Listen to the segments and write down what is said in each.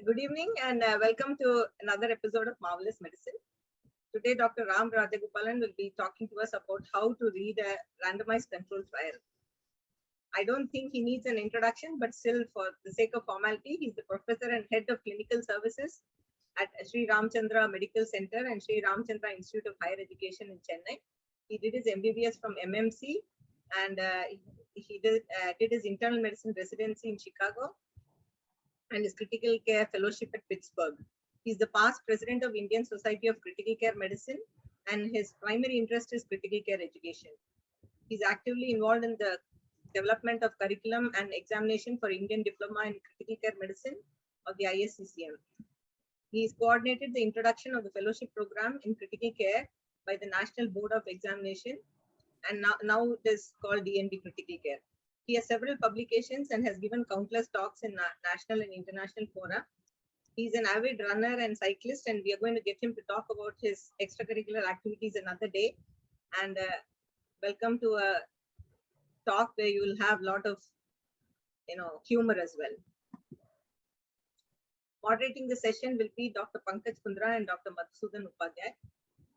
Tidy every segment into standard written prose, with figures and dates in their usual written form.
Good evening and welcome to another episode of Marvelous Medicine. Today, Dr. Ram Rajagopalan will be talking to us about how to read a randomized controlled trial. I don't think he needs an introduction, but still, for the sake of formality, he's the professor and head of clinical services at Sri Ramchandra Medical Center and Sri Ramchandra Institute of Higher Education in Chennai. He did his MBBS from MMC and he did his internal medicine residency in Chicago and his critical care fellowship at Pittsburgh. He's the past president of Indian Society of Critical Care Medicine, and his primary interest is critical care education. He's actively involved in the development of curriculum and examination for Indian Diploma in Critical Care Medicine of the ISCCM. He's coordinated the introduction of the fellowship program in critical care by the National Board of Examination, and now it is called DNB Critical Care. He has several publications and has given countless talks in national and international fora. He's an avid runner and cyclist, and we are going to get him to talk about his extracurricular activities another day. And welcome to a talk where you will have a lot of, humor as well. Moderating the session will be Dr. Pankaj Kundra and Dr. Madhusudan Upadhyay.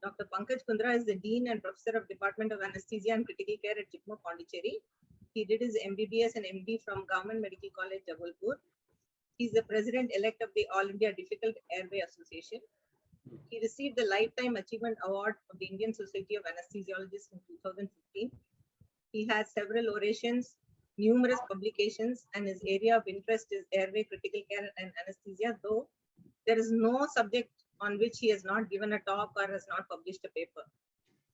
Dr. Pankaj Kundra is the Dean and Professor of Department of Anesthesia and Critical Care at JIPMER, Pondicherry. He did his MBBS and MD from Government Medical College, Jabalpur. He's the president-elect of the All India Difficult Airway Association. He received the Lifetime Achievement Award of the Indian Society of Anesthesiologists in 2015. He has several orations, numerous publications, and his area of interest is airway, critical care, and anesthesia, though there is no subject on which he has not given a talk or has not published a paper.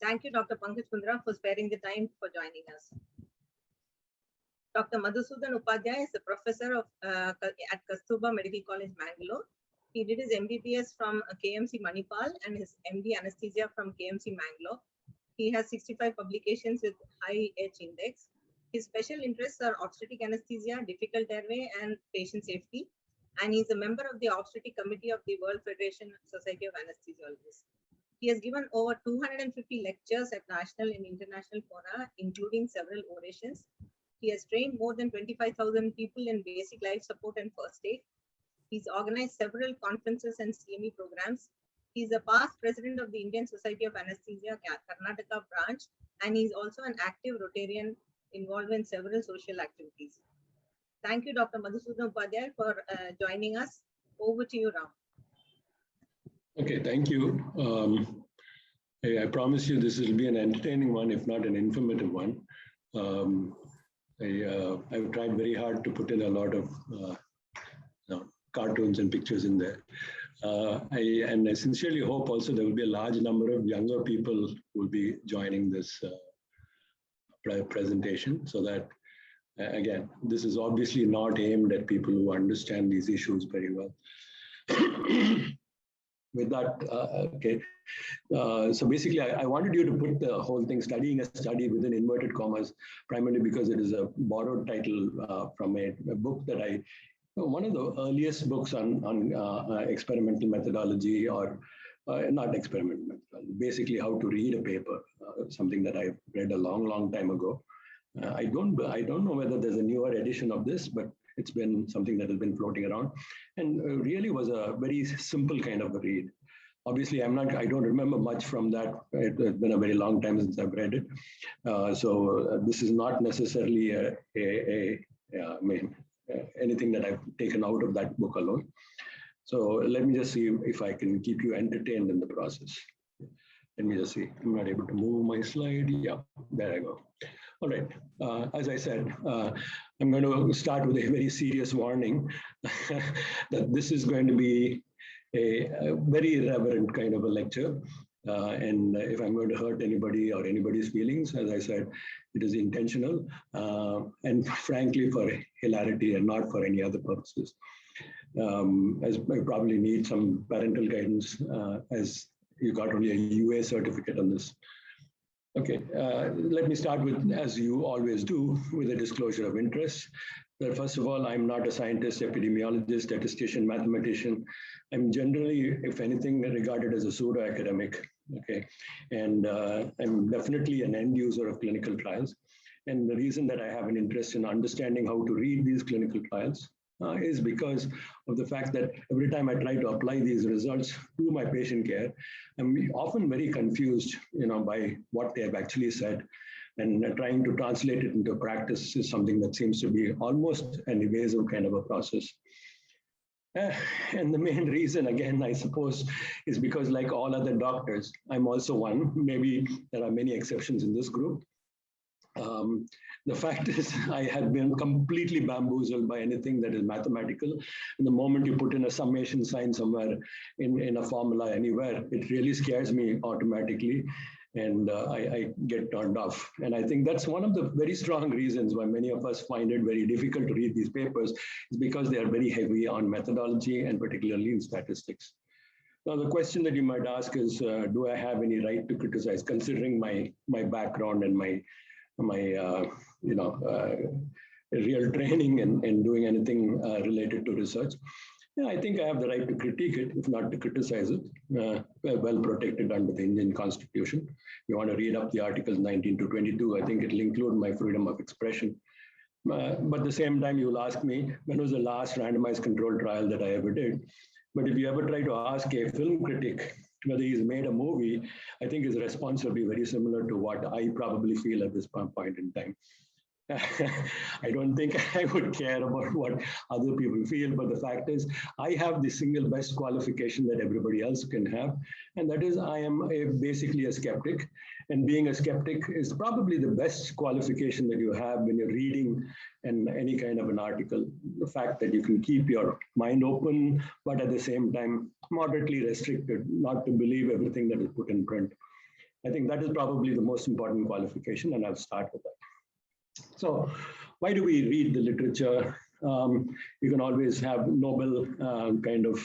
Thank you, Dr. Pankaj Kundra, for sparing the time for joining us. Dr. Madhusudan Upadhyay is a professor at Kasturba Medical College, Mangalore. He did his MBBS from KMC Manipal and his MD Anesthesia from KMC Mangalore. He has 65 publications with high H index. His special interests are obstetric anesthesia, difficult airway, and patient safety. And he's a member of the obstetric committee of the World Federation Society of Anesthesiologists. He has given over 250 lectures at national and international fora, including several orations. He has trained more than 25,000 people in basic life support and first aid. He's organized several conferences and CME programs. He's a past president of the Indian Society of Anesthesia, Karnataka branch, and he's also an active Rotarian involved in several social activities. Thank you, Dr. Madhusudan Upadhyay, for joining us. Over to you, Ram. Okay, thank you. I promise you this will be an entertaining one, if not an informative one. I've tried very hard to put in a lot of cartoons and pictures in there. I sincerely hope also there will be a large number of younger people who will be joining this presentation, so that, again, this is obviously not aimed at people who understand these issues very well. With that, okay. So basically, I wanted you to put the whole thing, studying a study, within inverted commas, primarily because it is a borrowed title from a book that one of the earliest books on experimental methodology, or not experimental methodology, basically how to read a paper, something that I read a long time ago. I don't know whether there's a newer edition of this, but it's been something that has been floating around, and really was a very simple kind of a read. Obviously, I don't remember much from that. It's been a very long time since I've read it. So this is not necessarily anything that I've taken out of that book alone. So let me just see if I can keep you entertained in the process. Let me just see. I'm not able to move my slide. Yeah, there I go. All right. As I said, I'm going to start with a very serious warning that this is going to be a very irreverent kind of a lecture. And if I'm going to hurt anybody or anybody's feelings, as I said, it is intentional and frankly for hilarity and not for any other purposes. As I probably need some parental guidance, as you got only a UA certificate on this. Okay, let me start with, as you always do, with a disclosure of interest. First of all, I'm not a scientist, epidemiologist, statistician, mathematician. I'm generally, if anything, regarded as a pseudo-academic, okay? And I'm definitely an end user of clinical trials. And the reason that I have an interest in understanding how to read these clinical trials is because of the fact that every time I try to apply these results to my patient care, I'm often very confused, by what they have actually said. And trying to translate it into practice is something that seems to be almost an evasive kind of a process. And the main reason, again, I suppose, is because like all other doctors, I'm also one. Maybe there are many exceptions in this group. The fact is, I have been completely bamboozled by anything that is mathematical. And the moment you put in a summation sign somewhere in a formula anywhere, it really scares me automatically. And I get turned off. And I think that's one of the very strong reasons why many of us find it very difficult to read these papers, is because they are very heavy on methodology and particularly in statistics. Now, the question that you might ask is, do I have any right to criticize, considering my background and my real training and doing anything related to research? Yeah, I think I have the right to critique it, if not to criticize it. Well protected under the Indian Constitution. You want to read up the Articles 19 to 22, I think it'll include my freedom of expression. But at the same time, you'll ask me, when was the last randomized controlled trial that I ever did? But if you ever try to ask a film critic whether he's made a movie, I think his response will be very similar to what I probably feel at this point in time. I don't think I would care about what other people feel, but the fact is, I have the single best qualification that everybody else can have, and that is I am basically a skeptic, and being a skeptic is probably the best qualification that you have when you're reading any kind of an article. The fact that you can keep your mind open, but at the same time, moderately restricted, not to believe everything that is put in print. I think that is probably the most important qualification, and I'll start with that. So why do we read the literature? You can always have noble kind of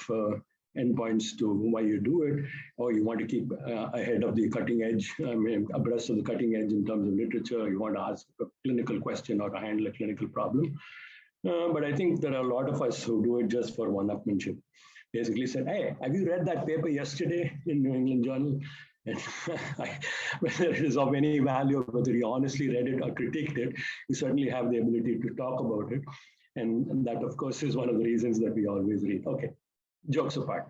endpoints to why you do it, or you want to keep ahead of the cutting edge, abreast of the cutting edge in terms of literature. You want to ask a clinical question or to handle a clinical problem. But I think there are a lot of us who do it just for one-upmanship. Basically said, hey, have you read that paper yesterday in New England Journal? And whether it is of any value, whether you honestly read it or critiqued it, you certainly have the ability to talk about it. And that, of course, is one of the reasons that we always read. Okay, jokes apart.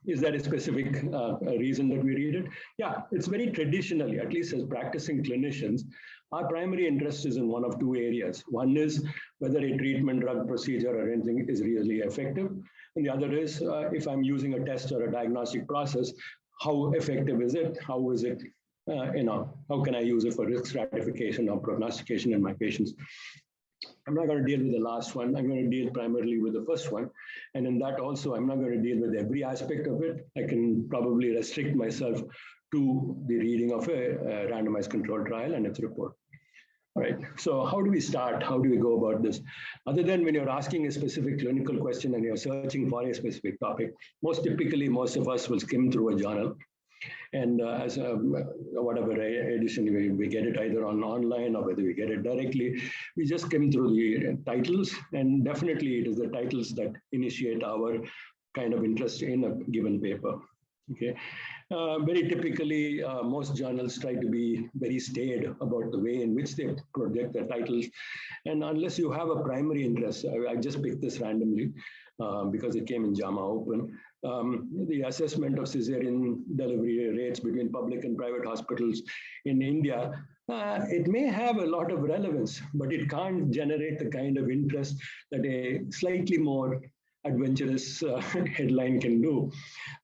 Is there a specific reason that we read it? Yeah, it's very traditionally, at least as practicing clinicians, our primary interest is in one of two areas. One is whether a treatment, drug, procedure, or anything is really effective. And the other is if I'm using a test or a diagnostic process, how effective is it? How is it, how can I use it for risk stratification or prognostication in my patients? I'm not going to deal with the last one. I'm going to deal primarily with the first one. And in that also, I'm not going to deal with every aspect of it. I can probably restrict myself to the reading of a randomized controlled trial and its report. All right, so how do we start? How do we go about this? Other than when you're asking a specific clinical question and you're searching for a specific topic, most typically, most of us will skim through a journal. And as whatever edition we get it either online or whether we get it directly, we just skim through the titles. And definitely it is the titles that initiate our kind of interest in a given paper. Okay. Very typically, most journals try to be very staid about the way in which they project their titles. And unless you have a primary interest, I just picked this randomly because it came in JAMA Open. The assessment of cesarean delivery rates between public and private hospitals in India, it may have a lot of relevance, but it can't generate the kind of interest that a slightly more adventurous headline can do.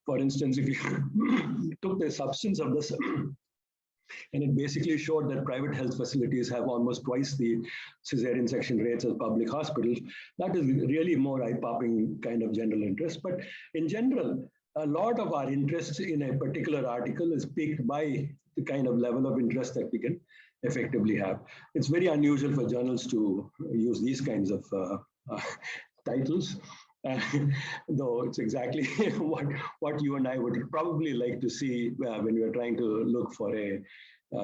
For instance, if you took the substance of this and it basically showed that private health facilities have almost twice the cesarean section rates as public hospitals, that is really more eye-popping kind of general interest. But in general, a lot of our interest in a particular article is piqued by the kind of level of interest that we can effectively have. It's very unusual for journals to use these kinds of titles. Though it's exactly what you and I would probably like to see when we are trying to look for a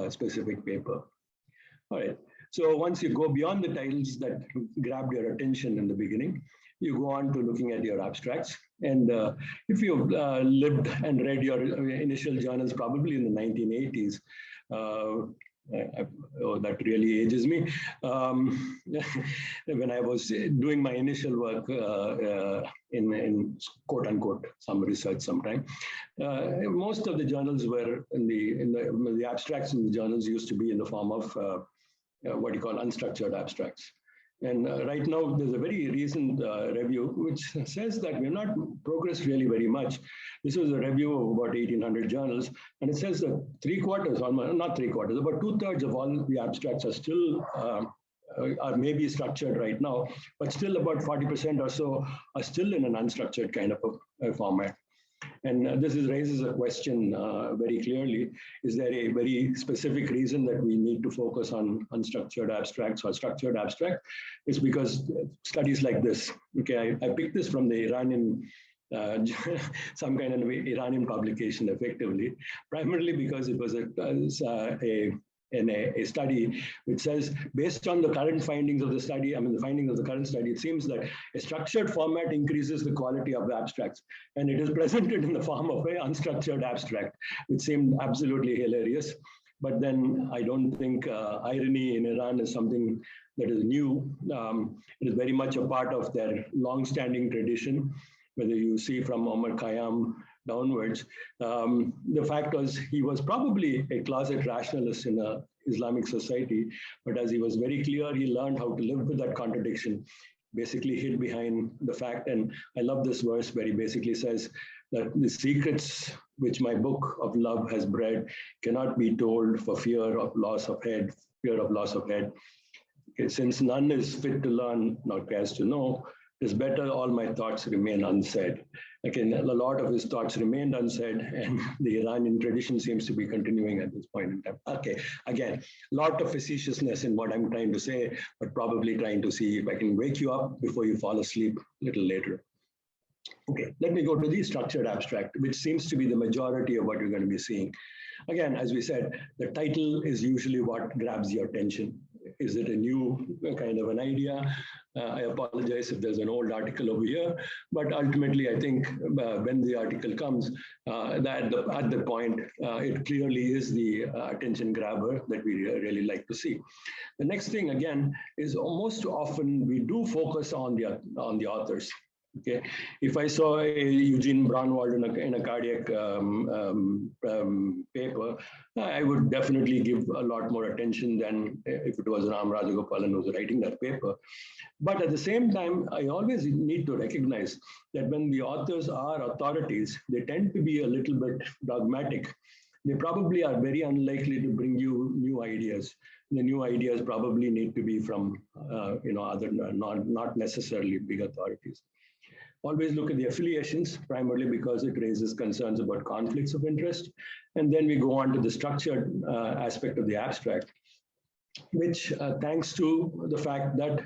specific paper. All right. So once you go beyond the titles that grabbed your attention in the beginning, you go on to looking at your abstracts. And if you've lived and read your initial journals, probably in the 1980s, Oh, that really ages me. When I was doing my initial work in quote unquote some research sometime, most of the journals were in the abstracts in the journals used to be in the form of what you call unstructured abstracts. And right now, there's a very recent review which says that we've not progressed really very much. This was a review of about 1,800 journals, and it says that not three quarters, about 2/3 of all the abstracts are still are maybe structured right now, but still about 40% or so are still in an unstructured kind of a format. And this raises a question very clearly. Is there a very specific reason that we need to focus on unstructured abstracts or structured abstract? It's because studies like this, okay, I picked this from the Iranian, some kind of Iranian publication effectively, primarily because it was a study which says, based on the current findings of the study, the findings of the current study, it seems that a structured format increases the quality of the abstracts. And it is presented in the form of an unstructured abstract, which seemed absolutely hilarious. But then I don't think irony in Iran is something that is new. It is very much a part of their long-standing tradition, whether you see from Omar Khayyam downwards. The fact was he was probably a closet rationalist in an Islamic society, but as he was very clear, he learned how to live with that contradiction, basically hid behind the fact. And I love this verse where he basically says that the secrets which my book of love has bred cannot be told for fear of loss of head. Okay, since none is fit to learn nor cares to know, it is better all my thoughts remain unsaid. Again, a lot of his thoughts remained unsaid, and the Iranian tradition seems to be continuing at this point in time. Okay, again, a lot of facetiousness in what I'm trying to say, but probably trying to see if I can wake you up before you fall asleep a little later. Okay, let me go to the structured abstract, which seems to be the majority of what you're going to be seeing. Again, as we said, the title is usually what grabs your attention. Is it a new kind of an idea? I apologize if there's an old article over here, but ultimately I think when the article comes, at the point, it clearly is the attention grabber that we really like to see. The next thing again is most often we do focus on the authors. Okay, if I saw a Eugene Braunwald in a cardiac paper, I would definitely give a lot more attention than if it was Ram Rajagopalan who was writing that paper. But at the same time, I always need to recognize that when the authors are authorities, they tend to be a little bit dogmatic. They probably are very unlikely to bring you new ideas. The new ideas probably need to be from other not necessarily big authorities. Always look at the affiliations, primarily because it raises concerns about conflicts of interest. And then we go on to the structured aspect of the abstract, which thanks to the fact that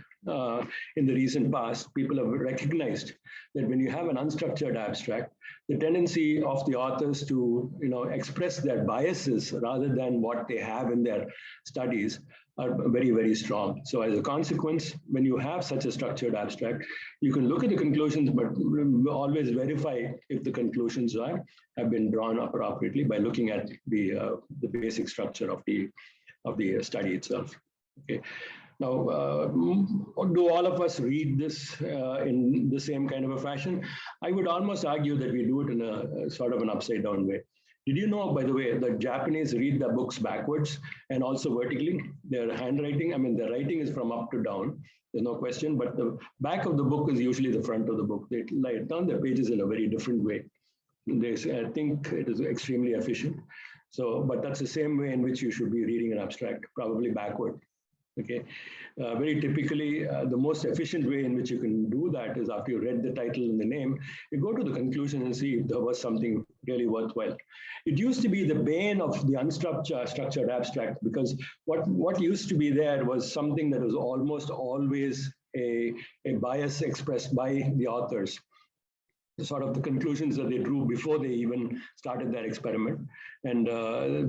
in the recent past, people have recognized that when you have an unstructured abstract, the tendency of the authors to express their biases rather than what they have in their studies are very, very strong. So as a consequence, when you have such a structured abstract, you can look at the conclusions, but always verify if the conclusions have been drawn appropriately by looking at the basic structure of the study itself. Okay. Now, do all of us read this in the same kind of a fashion? I would almost argue that we do it in a sort of an upside down way. Did you know, by the way, that Japanese read their books backwards and also vertically? Their handwriting, their writing is from up to down, there's no question, but the back of the book is usually the front of the book. They turn their pages in a very different way. I think it is extremely efficient. So, but that's the same way in which you should be reading an abstract, probably backward. Okay, very typically, the most efficient way in which you can do that is after you read the title and the name, you go to the conclusion and see if there was something really worthwhile. It used to be the bane of the unstructured abstract, because what used to be there was something that was almost always a bias expressed by the authors. Sort of the conclusions that they drew before they even started their experiment. And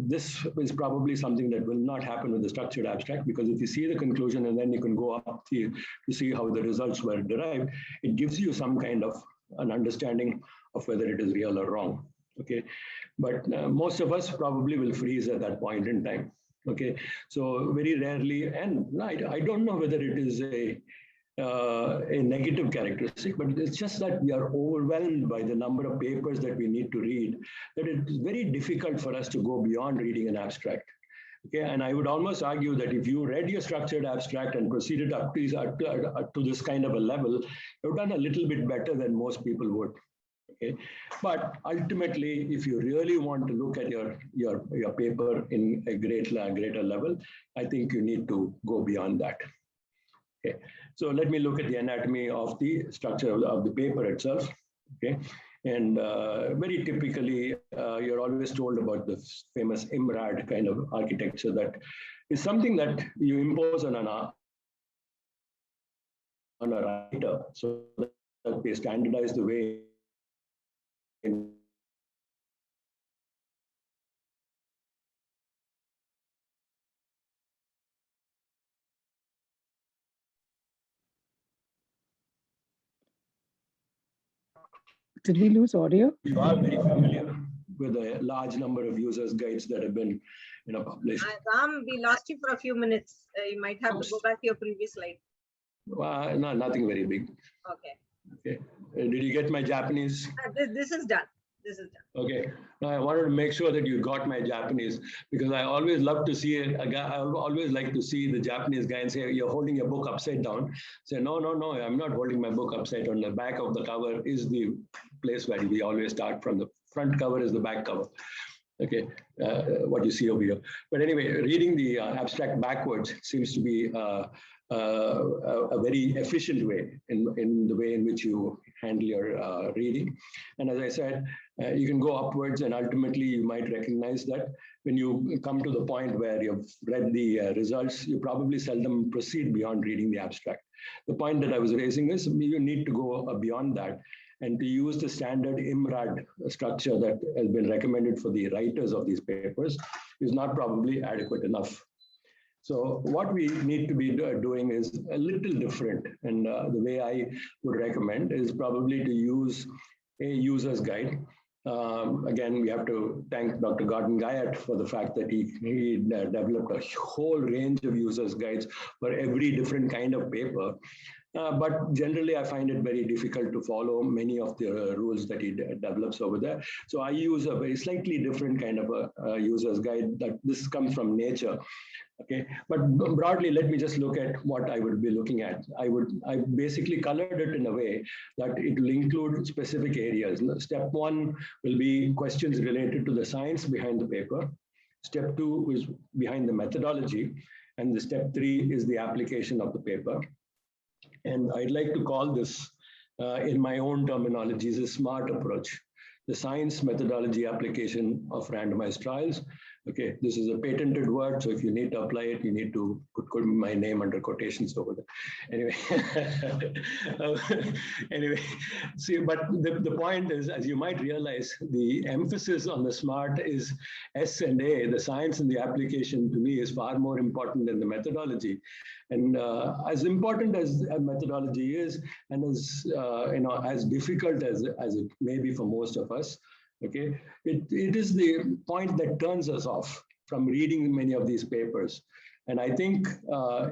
this is probably something that will not happen with the structured abstract, because if you see the conclusion and then you can go up to see how the results were derived, it gives you some kind of an understanding of whether it is real or wrong. Okay, but most of us probably will freeze at that point in time. Okay, so very rarely, and I don't know whether it is a negative characteristic, but it's just that we are overwhelmed by the number of papers that we need to read, that it's very difficult for us to go beyond reading an abstract. Okay, and I would almost argue that if you read your structured abstract and proceeded up to this kind of a level, you've done a little bit better than most people would. Okay, but ultimately, if you really want to look at your paper in a greater level, I think you need to go beyond that. Okay, so let me look at the anatomy of the structure of the paper itself. Okay, and very typically, you're always told about the famous IMRAD kind of architecture that is something that you impose on a writer so that they standardize the way in Did we lose audio? you are very familiar with a large number of users' guides that have been published. Ram, we lost you for a few minutes. You might have to go back to your previous slide. No, nothing very big. Okay. Okay. Did you get my Japanese? This is done. This is done. Okay. Now I wanted to make sure that you got my Japanese because I always love to see a guy. I always like to see the Japanese guy and say, "You're holding your book upside down." Say, "No, no, no. I'm not holding my book upside down. The back of the cover is the place where we always start from. The front cover is the back cover." Okay, what you see over here. But anyway, reading the abstract backwards seems to be a very efficient way in the way in which you handle your reading. And as I said, you can go upwards and ultimately you might recognize that when you come to the point where you've read the results, you probably seldom proceed beyond reading the abstract. The point that I was raising is you need to go beyond that. And to use the standard IMRAD structure that has been recommended for the writers of these papers is not probably adequate enough. So what we need to be doing is a little different. And the way I would recommend is probably to use a user's guide. Again, we have to thank Dr. Gordon Guyot for the fact that he developed a whole range of user's guides for every different kind of paper. But generally, I find it very difficult to follow many of the rules that he develops over there. So I use a very slightly different kind of a user's guide that this comes from nature. Okay, but broadly, let me just look at what I would be looking at. I basically colored it in a way that it will include specific areas. Step one will be questions related to the science behind the paper. Step two is behind the methodology. And the step three is the application of the paper. And I'd like to call this, in my own terminology, is a SMART approach. The science, methodology, application of randomized trials. Okay, this is a patented word, so if you need to apply it, you need to put my name under quotations over there. Anyway, anyway, see, but the point is, as you might realize, the emphasis on the SMART is S and A. The science and the application, to me, is far more important than the methodology. And as important as a methodology is, and as as difficult as it may be for most of us, okay, it is the point that turns us off from reading many of these papers. And I think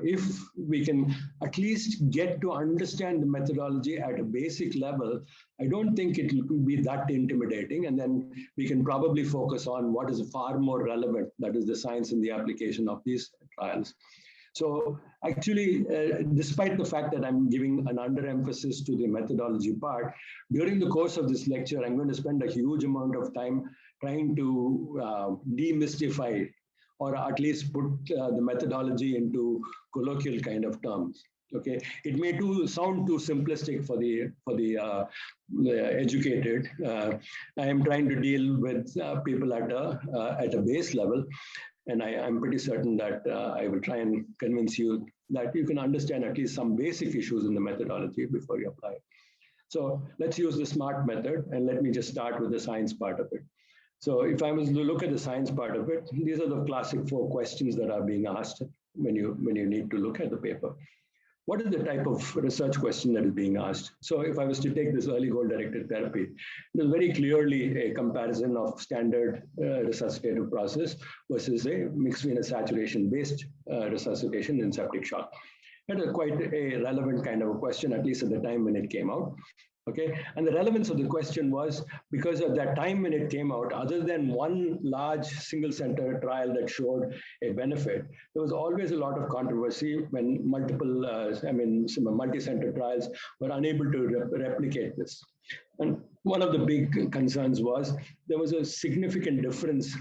if we can at least get to understand the methodology at a basic level, I don't think it will be that intimidating. And then we can probably focus on what is far more relevant, that is the science and the application of these trials. So actually, despite the fact that I'm giving an underemphasis to the methodology part, during the course of this lecture, I'm going to spend a huge amount of time trying to demystify or at least put the methodology into colloquial kind of terms. Okay, it may sound too simplistic for the educated. I am trying to deal with people at a base level. And I'm pretty certain that I will try and convince you that you can understand at least some basic issues in the methodology before you apply it. So let's use the SMART method, and let me just start with the science part of it. So if I was to look at the science part of it, these are the classic 4 questions that are being asked when you need to look at the paper. what is the type of research question that is being asked? So if I was to take this early goal-directed therapy, there's very clearly a comparison of standard resuscitative process versus a mixed venous saturation-based resuscitation in septic shock. That is quite a relevant kind of a question, at least at the time when it came out. Okay, and the relevance of the question was because of that time when it came out, other than one large single center trial that showed a benefit, there was always a lot of controversy when multiple, multi-center trials were unable to replicate this. And one of the big concerns was there was a significant difference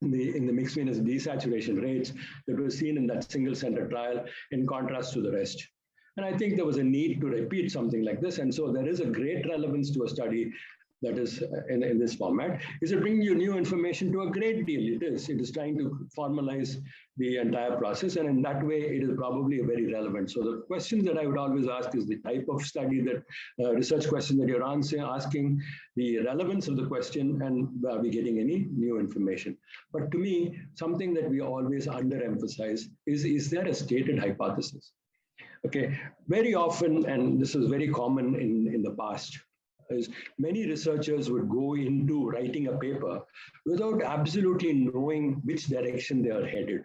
in the mixed venous desaturation rates that were seen in that single center trial in contrast to the rest. And I think there was a need to repeat something like this. And so there is a great relevance to a study that is in this format. Is it bringing you new information? To a great deal, it is. It is trying to formalize the entire process. And in that way, it is probably very relevant. So the questions that I would always ask is the type of study that, research question that you're asking, the relevance of the question, and are we getting any new information? But to me, something that we always underemphasize is there a stated hypothesis? Okay, very often, and this is very common in the past, is many researchers would go into writing a paper without absolutely knowing which direction they are headed.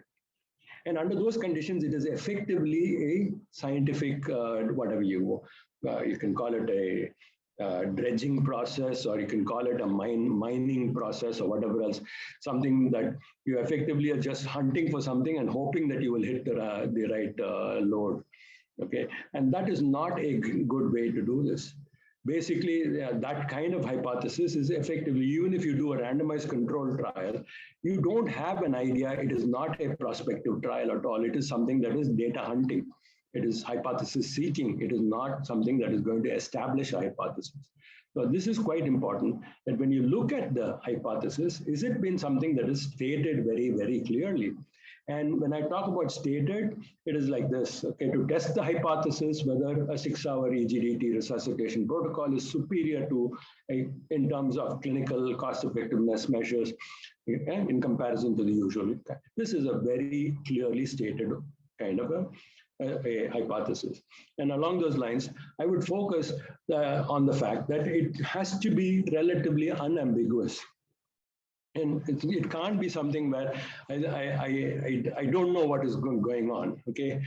And under those conditions, it is effectively a scientific, whatever you can call it a dredging process, or you can call it a mining process or whatever else, something that you effectively are just hunting for something and hoping that you will hit the right load. Okay, and that is not a good way to do this. Basically, that kind of hypothesis is effectively, even if you do a randomized controlled trial, you don't have an idea. It is not a prospective trial at all. It is something that is data hunting. It is hypothesis seeking. It is not something that is going to establish a hypothesis. So this is quite important, that when you look at the hypothesis, is it been something that is stated very, very clearly? And when I talk about stated, it is like this, okay, to test the hypothesis whether a 6-hour EGDT resuscitation protocol is superior to, in terms of clinical cost effectiveness measures in comparison to the usual. This is a very clearly stated kind of a hypothesis. And along those lines, I would focus on the fact that it has to be relatively unambiguous. And it can't be something where I don't know what is going on, okay?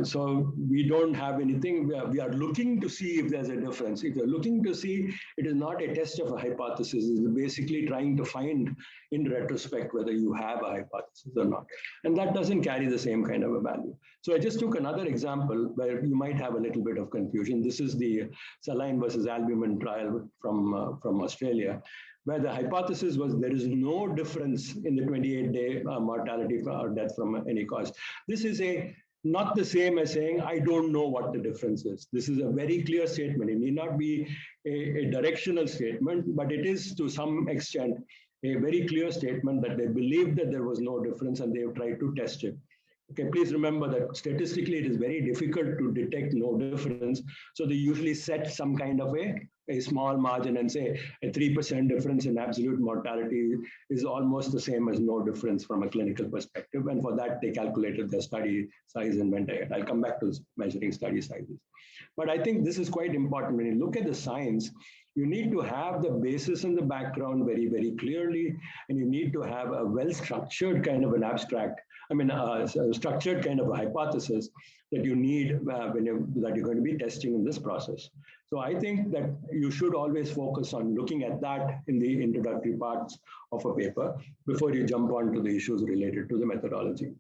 So we don't have anything. We are looking to see if there's a difference. If you're looking to see, it is not a test of a hypothesis. It's basically trying to find in retrospect whether you have a hypothesis or not. And that doesn't carry the same kind of a value. So I just took another example where you might have a little bit of confusion. This is the saline versus albumin trial from Australia, where the hypothesis was there is no difference in the 28-day mortality or death from any cause. This is not the same as saying, I don't know what the difference is. This is a very clear statement. It may not be a directional statement, but it is to some extent a very clear statement that they believed that there was no difference and they have tried to test it. Okay, please remember that statistically it is very difficult to detect no difference. So they usually set some kind of a small margin and say a 3% difference in absolute mortality is almost the same as no difference from a clinical perspective. And for that, they calculated the study size and went ahead. I'll come back to measuring study sizes. But I think this is quite important. When you look at the science, you need to have the basis and the background very, very clearly, and you need to have a well-structured kind of an abstract, a structured kind of a hypothesis that you need that you're going to be testing in this process. So I think that you should always focus on looking at that in the introductory parts of a paper before you jump on to the issues related to the methodology.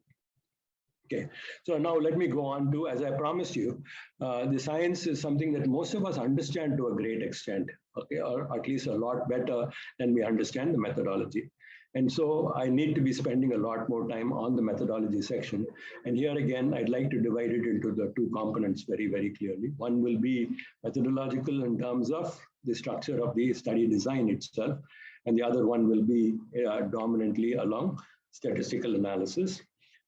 Okay, so now let me go on to, as I promised you, the science is something that most of us understand to a great extent, okay, or at least a lot better than we understand the methodology. And so I need to be spending a lot more time on the methodology section. And here again, I'd like to divide it into the two components very, very clearly. One will be methodological in terms of the structure of the study design itself. And the other one will be dominantly along statistical analysis,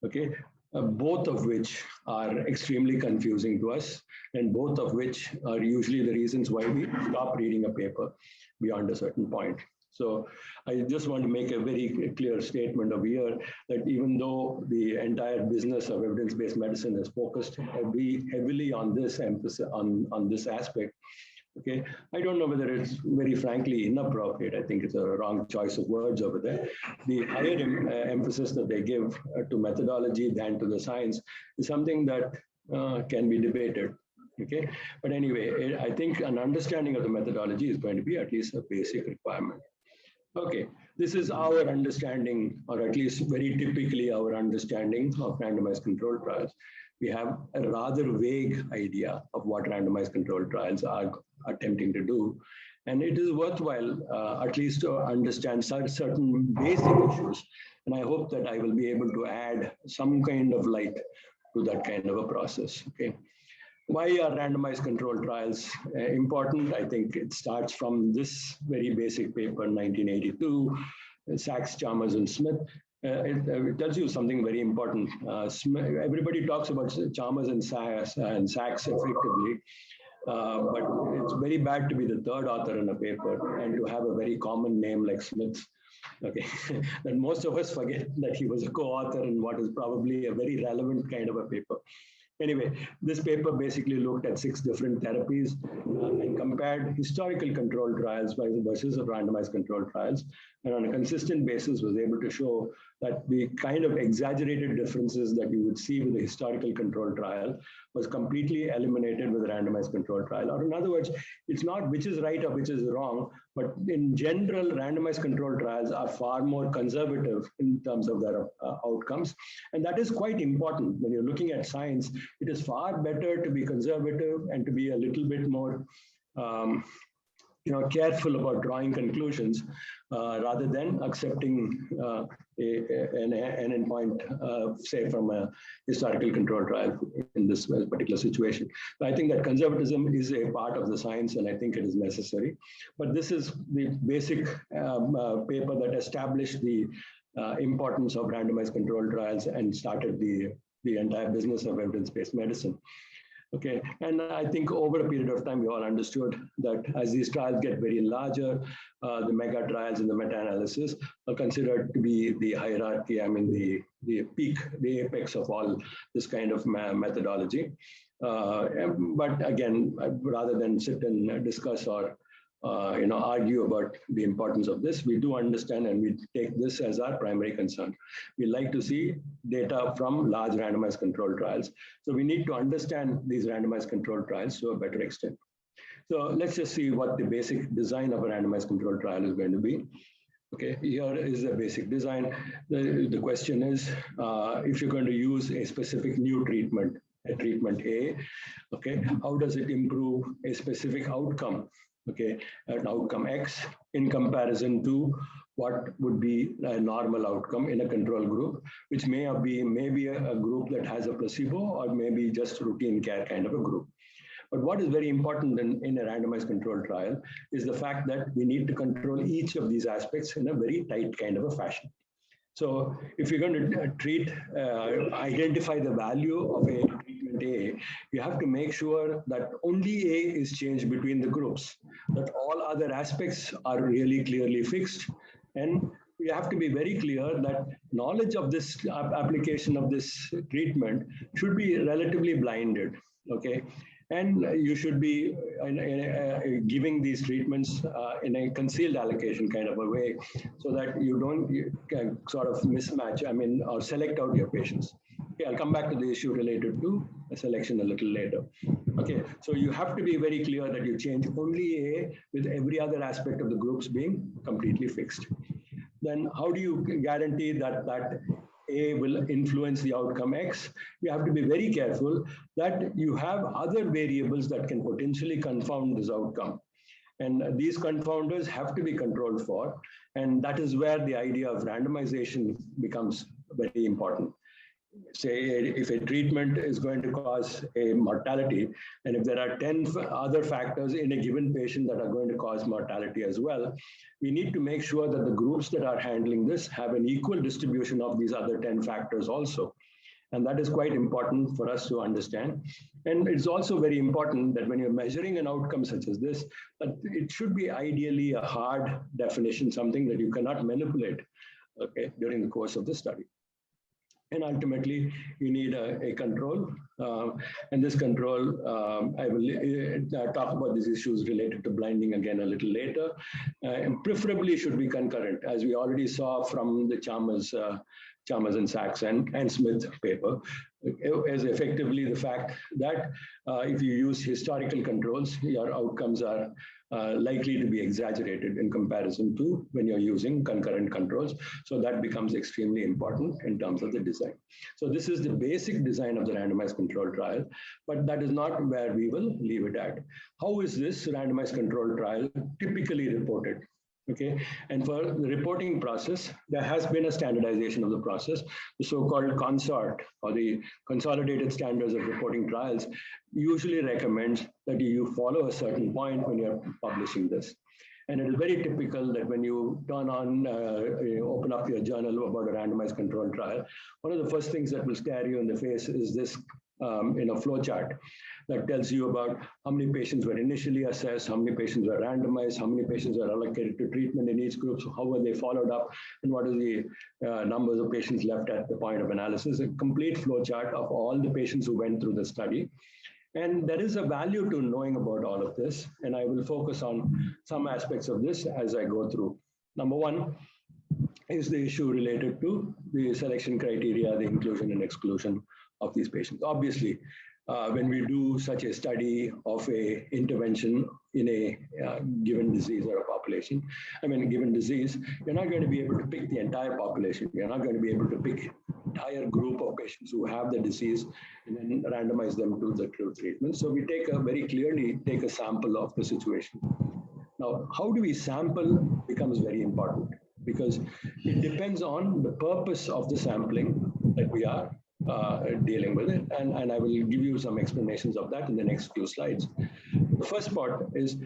okay? Both of which are extremely confusing to us, and both of which are usually the reasons why we stop reading a paper beyond a certain point. So I just want to make a very clear statement over here that even though the entire business of evidence-based medicine is focused heavily on this emphasis on this aspect, okay, I don't know whether it's very frankly inappropriate. I think it's a wrong choice of words over there. The higher emphasis that they give to methodology than to the science is something that can be debated. Okay, but anyway, I think an understanding of the methodology is going to be at least a basic requirement. Okay, this is our understanding, or at least very typically our understanding of randomized controlled trials. We have a rather vague idea of what randomized controlled trials are attempting to do. And it is worthwhile at least to understand certain basic issues. And I hope that I will be able to add some kind of light to that kind of a process, okay? Why are randomized controlled trials important? I think it starts from this very basic paper in 1982, Sachs, Chalmers, and Smith. It tells you something very important. Everybody talks about Chalmers and Sachs effectively, but it's very bad to be the third author in a paper and to have a very common name like Smith. Okay, that most of us forget that he was a co-author in what is probably a very relevant kind of a paper. Anyway, this paper basically looked at 6 different therapies and compared historical controlled trials versus randomized controlled trials, and on a consistent basis was able to show that the kind of exaggerated differences that you would see with the historical controlled trial was completely eliminated with a randomized controlled trial. Or in other words, it's not which is right or which is wrong, but in general, randomized controlled trials are far more conservative in terms of their outcomes. And that is quite important. When you're looking at science, it is far better to be conservative and to be a little bit more careful about drawing conclusions rather than accepting an endpoint, say, from a historical control trial in this particular situation. So I think that conservatism is a part of the science, and I think it is necessary. But this is the basic paper that established the importance of randomized controlled trials and started the entire business of evidence-based medicine. Okay, and I think over a period of time, we all understood that as these trials get very larger, the mega trials and the meta-analysis are considered to be the hierarchy, I mean, the peak, the apex of all this kind of methodology. But again, rather than sit and discuss or argue about the importance of this, we do understand and we take this as our primary concern. We like to see data from large randomized controlled trials. So we need to understand these randomized controlled trials to a better extent. So let's just see what the basic design of a randomized controlled trial is going to be. Okay, here is the basic design. The question is, if you're going to use a specific new treatment, a treatment A, okay, how does it improve a specific outcome? Okay, an outcome X in comparison to what would be a normal outcome in a control group, which may be a group that has a placebo or maybe just routine care kind of a group. But what is very important in a randomized controlled trial is the fact that we need to control each of these aspects in a very tight kind of a fashion. So if you're going to identify the value of a treatment A, you have to make sure that only A is changed between the groups, that all other aspects are really clearly fixed. And we have to be very clear that knowledge of this application of this treatment should be relatively blinded, okay? And you should be giving these treatments in a concealed allocation kind of a way so that you can sort of mismatch, or select out your patients. Okay, I'll come back to the issue related to selection a little later. Okay, so you have to be very clear that you change only A with every other aspect of the groups being completely fixed. Then how do you guarantee that A will influence the outcome X? You have to be very careful that you have other variables that can potentially confound this outcome. And these confounders have to be controlled for. And that is where the idea of randomization becomes very important. Say if a treatment is going to cause a mortality, and if there are 10 other factors in a given patient that are going to cause mortality as well, we need to make sure that the groups that are handling this have an equal distribution of these other 10 factors also. And that is quite important for us to understand. And it's also very important that when you're measuring an outcome such as this, that it should be ideally a hard definition, something that you cannot manipulate, okay, during the course of the study. And ultimately, you need a control. And this control, I will talk about these issues related to blinding again a little later. And preferably should be concurrent, as we already saw from the Chalmers and Sachs and Smith paper, as effectively the fact that if you use historical controls, your outcomes are likely to be exaggerated in comparison to when you're using concurrent controls. So that becomes extremely important in terms of the design. So this is the basic design of the randomized controlled trial, but that is not where we will leave it at. How is this randomized controlled trial typically reported? Okay, and for the reporting process, there has been a standardization of the process. The so-called CONSORT, or the Consolidated Standards of Reporting Trials, usually recommends that you follow a certain point when you're publishing this. And it is very typical that when you turn on, open up your journal about a randomized controlled trial, one of the first things that will stare you in the face is this flow chart that tells you about how many patients were initially assessed, how many patients were randomized, how many patients were allocated to treatment in each group, so how were they followed up, and what are the numbers of patients left at the point of analysis. A complete flow chart of all the patients who went through the study. And there is a value to knowing about all of this, and I will focus on some aspects of this as I go through. Number one is the issue related to the selection criteria, the inclusion and exclusion of these patients. Obviously, when we do such a study of a intervention in a given disease or a population, given disease, you're not going to be able to pick the entire population. You're not going to be able to pick entire group of patients who have the disease and then randomize them to the treatment. So we very clearly take a sample of the situation. Now, how do we sample becomes very important, because it depends on the purpose of the sampling that we are dealing with it. And I will give you some explanations of that in the next few slides. The first part is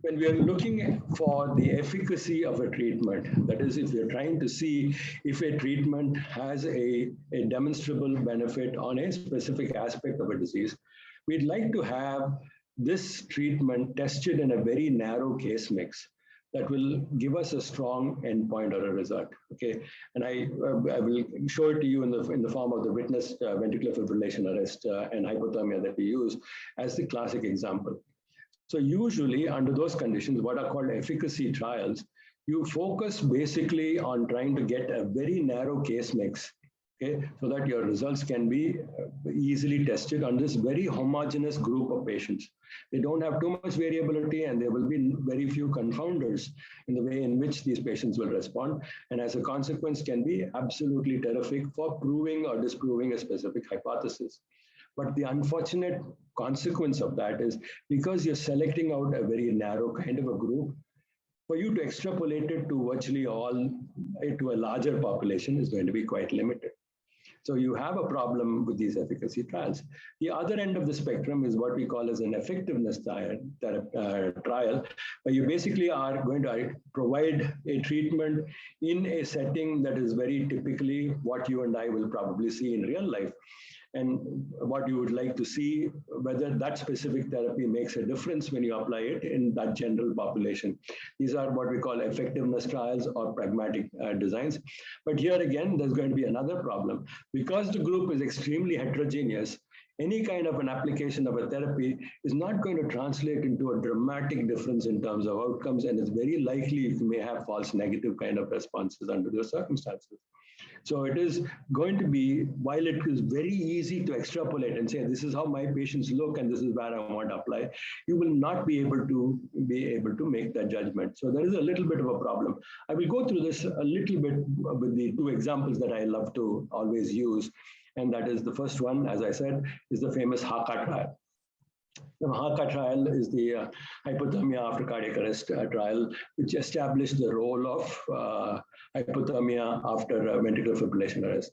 when we are looking for the efficacy of a treatment, that is, if you're trying to see if a treatment has a demonstrable benefit on a specific aspect of a disease, we'd like to have this treatment tested in a very narrow case mix that will give us a strong endpoint or a result. Okay, and I will show it to you in the form of the witnessed ventricular fibrillation arrest and hypothermia that we use as the classic example. So usually under those conditions, what are called efficacy trials, you focus basically on trying to get a very narrow case mix, okay, so that your results can be easily tested on this very homogeneous group of patients. They don't have too much variability, and there will be very few confounders in the way in which these patients will respond, and as a consequence can be absolutely terrific for proving or disproving a specific hypothesis. But the unfortunate consequence of that is, because you're selecting out a very narrow kind of a group, for you to extrapolate it to virtually to a larger population is going to be quite limited. So you have a problem with these efficacy trials. The other end of the spectrum is what we call as an effectiveness trial, where you basically are going to provide a treatment in a setting that is very typically what you and I will probably see in real life, and what you would like to see, whether that specific therapy makes a difference when you apply it in that general population. These are what we call effectiveness trials or pragmatic designs. But here again, there's going to be another problem. Because the group is extremely heterogeneous, any kind of an application of a therapy is not going to translate into a dramatic difference in terms of outcomes, and it's very likely you may have false negative kind of responses under those circumstances. So it is going to be, while it is very easy to extrapolate and say, this is how my patients look and this is where I want to apply, you will not be able to make that judgment. So there is a little bit of a problem. I will go through this a little bit with the two examples that I love to always use. And that is, the first one, as I said, is the famous HACA trial. The HACA trial is the hypothermia after cardiac arrest trial, which established the role of hypothermia after ventricular fibrillation arrest.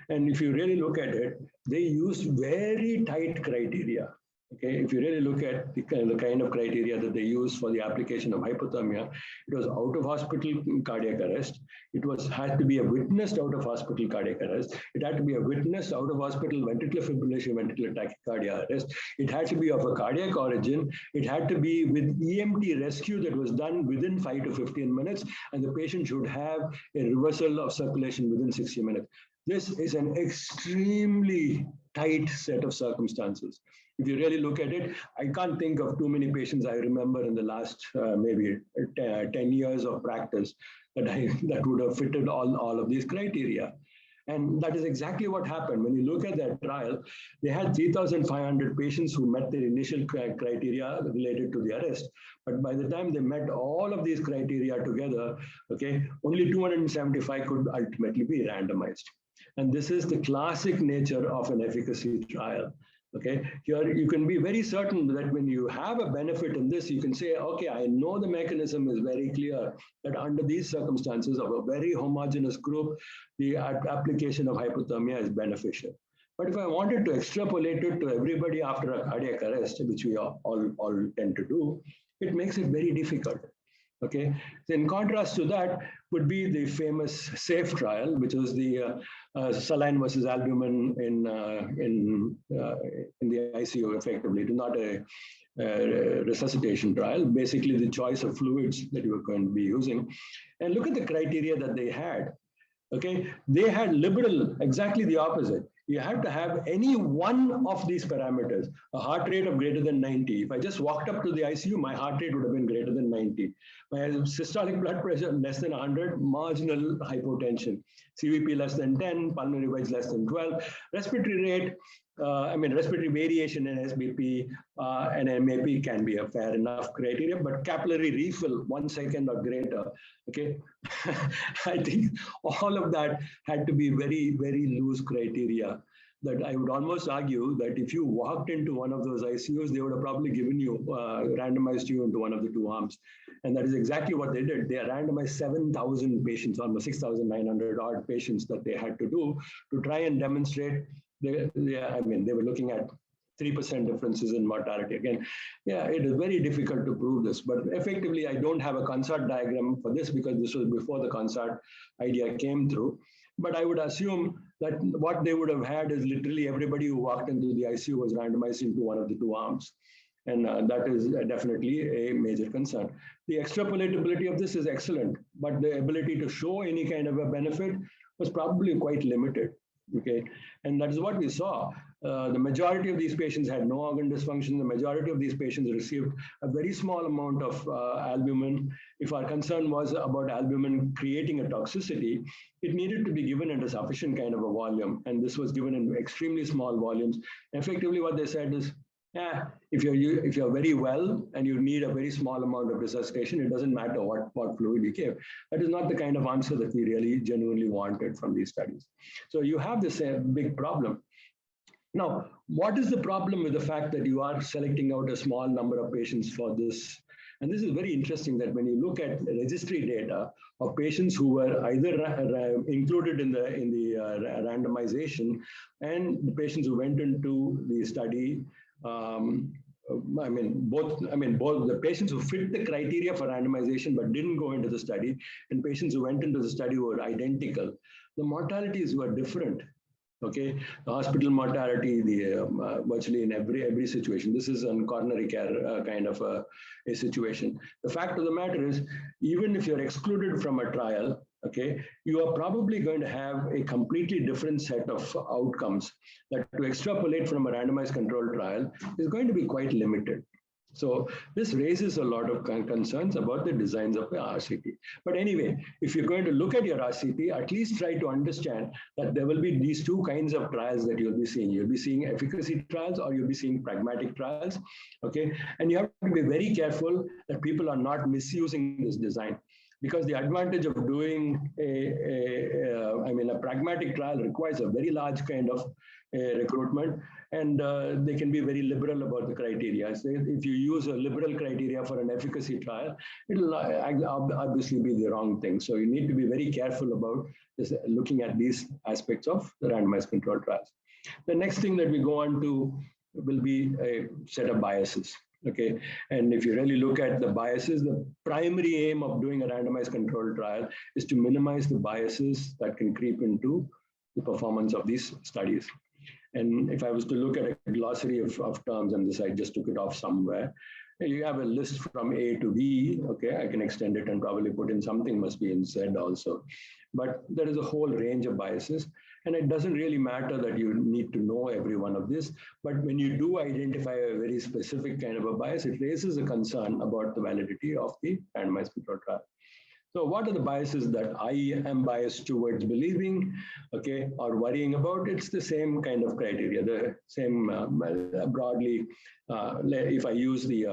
And if you really look at it, they used very tight criteria. Okay, if you really look at the kind of criteria that they use for the application of hypothermia, it was out of hospital cardiac arrest. It had to be a witnessed out of hospital cardiac arrest. It had to be a witnessed out of hospital ventricular fibrillation, ventricular tachycardia arrest. It had to be of a cardiac origin. It had to be with EMT rescue that was done within 5 to 15 minutes, and the patient should have a reversal of circulation within 60 minutes. This is an extremely tight set of circumstances. If you really look at it, I can't think of too many patients I remember in the last maybe 10 years of practice that would have fitted all of these criteria. And that is exactly what happened. When you look at that trial, they had 3,500 patients who met their initial criteria related to the arrest. But by the time they met all of these criteria together, okay, only 275 could ultimately be randomized. And this is the classic nature of an efficacy trial. Okay, here you can be very certain that when you have a benefit in this, you can say, okay, I know the mechanism is very clear that under these circumstances of a very homogeneous group, the application of hypothermia is beneficial. But if I wanted to extrapolate it to everybody after a cardiac arrest, which we all tend to do, it makes it very difficult. Okay, so in contrast to that would be the famous SAFE trial, which was the saline versus albumin in the ICU. Effectively, it is not a resuscitation trial. Basically, the choice of fluids that you were going to be using, and look at the criteria that they had. Okay, they had liberal, exactly the opposite. You have to have any one of these parameters, a heart rate of greater than 90. If I just walked up to the ICU, my heart rate would have been greater than 90. My systolic blood pressure less than 100, marginal hypotension. CVP less than 10, pulmonary wedge less than 12. Respiratory rate, respiratory variation in SBP and MAP can be a fair enough criteria, but capillary refill 1 second or greater, okay? I think all of that had to be very, very loose criteria. That I would almost argue that if you walked into one of those ICUs, they would have probably given you, randomized you into one of the two arms. And that is exactly what they did. They randomized 7,000 patients, almost 6,900 odd patients that they had to do to try and demonstrate. They were looking at 3% differences in mortality. Again, yeah, it is very difficult to prove this, but effectively, I don't have a CONSORT diagram for this because this was before the CONSORT idea came through. But I would assume that what they would have had is literally everybody who walked into the ICU was randomized into one of the two arms. And that is definitely a major concern. The extrapolatability of this is excellent, but the ability to show any kind of a benefit was probably quite limited. Okay, and that is what we saw. The majority of these patients had no organ dysfunction. The majority of these patients received a very small amount of albumin. If our concern was about albumin creating a toxicity, it needed to be given in a sufficient kind of a volume. And this was given in extremely small volumes. Effectively, what they said is, if you're very well and you need a very small amount of resuscitation, it doesn't matter what fluid you give. That is not the kind of answer that we really genuinely wanted from these studies. So you have this big problem. Now, what is the problem with the fact that you are selecting out a small number of patients for this? And this is very interesting that when you look at registry data of patients who were either included in the randomization and the patients who went into the study, both the patients who fit the criteria for randomization but didn't go into the study and patients who went into the study were identical. The mortalities were different. Okay, the hospital mortality, virtually in every situation. This is a coronary care kind of a situation. The fact of the matter is, even if you're excluded from a trial, okay, you are probably going to have a completely different set of outcomes that to extrapolate from a randomized controlled trial is going to be quite limited. So this raises a lot of concerns about the designs of the RCT. But anyway, if you're going to look at your RCT, at least try to understand that there will be these two kinds of trials that you'll be seeing. You'll be seeing efficacy trials or you'll be seeing pragmatic trials, okay? And you have to be very careful that people are not misusing this design, because the advantage of doing a pragmatic trial requires a very large kind of recruitment, and they can be very liberal about the criteria. So if you use a liberal criteria for an efficacy trial, it'll obviously be the wrong thing. So you need to be very careful about this, looking at these aspects of the randomized controlled trials. The next thing that we go on to will be a set of biases. Okay, and if you really look at the biases, the primary aim of doing a randomized controlled trial is to minimize the biases that can creep into the performance of these studies. And if I was to look at a glossary of terms, and this I just took it off somewhere, you have a list from A to B. Okay, I can extend it and probably put in something must be in Z also. But there is a whole range of biases. And it doesn't really matter that you need to know every one of this. But when you do identify a very specific kind of a bias, it raises a concern about the validity of the randomized controlled trial. So what are the biases that I am biased towards believing, okay, or worrying about? It's the same kind of criteria, the same broadly. If I use the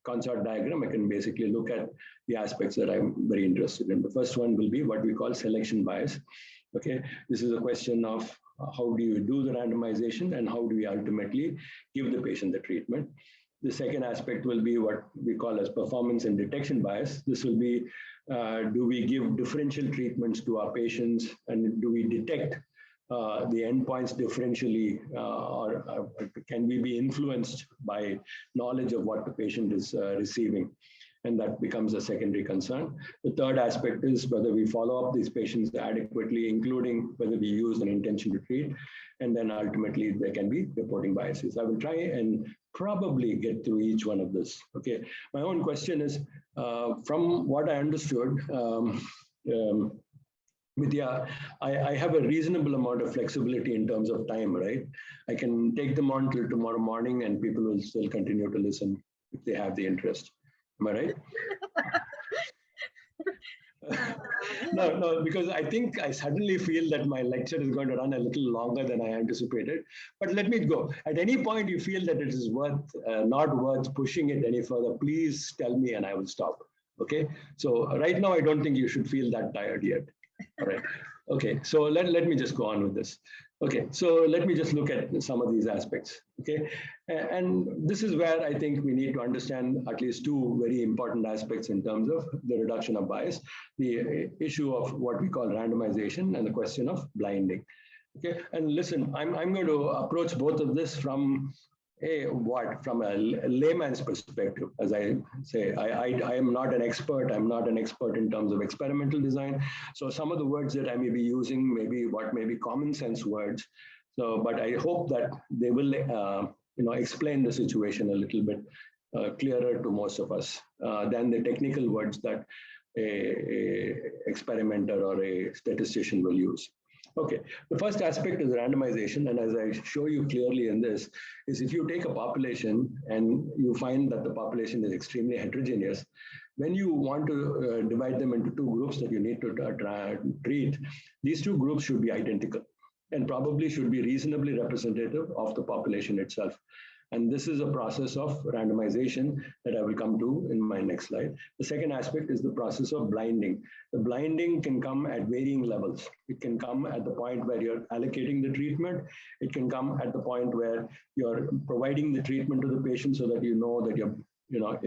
consort diagram, I can basically look at the aspects that I'm very interested in. The first one will be what we call selection bias. Okay, this is a question of how do you do the randomization and how do we ultimately give the patient the treatment. The second aspect will be what we call as performance and detection bias. This will be, do we give differential treatments to our patients, and do we detect the endpoints differentially, or can we be influenced by knowledge of what the patient is receiving? And that becomes a secondary concern. The third aspect is whether we follow up these patients adequately, including whether we use an intention to treat, and then ultimately there can be reporting biases. I will try and probably get through each one of this. Okay, my own question is, from what I understood, Vidya, I have a reasonable amount of flexibility in terms of time, right? I can take them on till tomorrow morning and people will still continue to listen if they have the interest. Am I right? No, because I think I suddenly feel that my lecture is going to run a little longer than I anticipated. But let me go. At any point you feel that it is not worth pushing it any further, please tell me and I will stop. Okay. So right now I don't think you should feel that tired yet. All right. Okay. So let me just go on with this. Okay, so let me just look at some of these aspects, okay? And this is where I think we need to understand at least two very important aspects in terms of the reduction of bias, the issue of what we call randomization and the question of blinding, okay? And listen, I'm going to approach both of this from from a layman's perspective. As I say, I am not an expert. I'm not an expert in terms of experimental design. So some of the words that I may be using may be common sense words. So, but I hope that they will, explain the situation a little bit clearer to most of us than the technical words that a experimenter or a statistician will use. Okay, the first aspect is randomization, and as I show you clearly in this, is if you take a population and you find that the population is extremely heterogeneous, when you want to divide them into two groups that you need to treat, these two groups should be identical and probably should be reasonably representative of the population itself. And this is a process of randomization that I will come to in my next slide. The second aspect is the process of blinding. The blinding can come at varying levels. It can come at the point where you're allocating the treatment. It can come at the point where you're providing the treatment to the patient so that you know that you're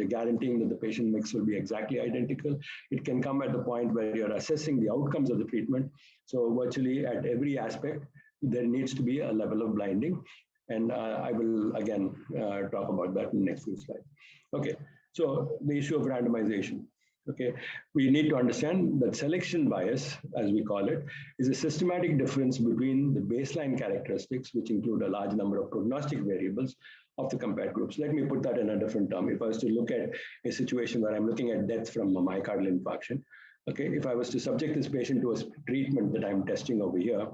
guaranteeing that the patient mix will be exactly identical. It can come at the point where you're assessing the outcomes of the treatment. So virtually at every aspect, there needs to be a level of blinding. And I will, again, talk about that in the next few slides. Okay, so the issue of randomization. Okay, we need to understand that selection bias, as we call it, is a systematic difference between the baseline characteristics, which include a large number of prognostic variables of the compared groups. Let me put that in a different term. If I was to look at a situation where I'm looking at death from a myocardial infarction, okay, if I was to subject this patient to a treatment that I'm testing over here,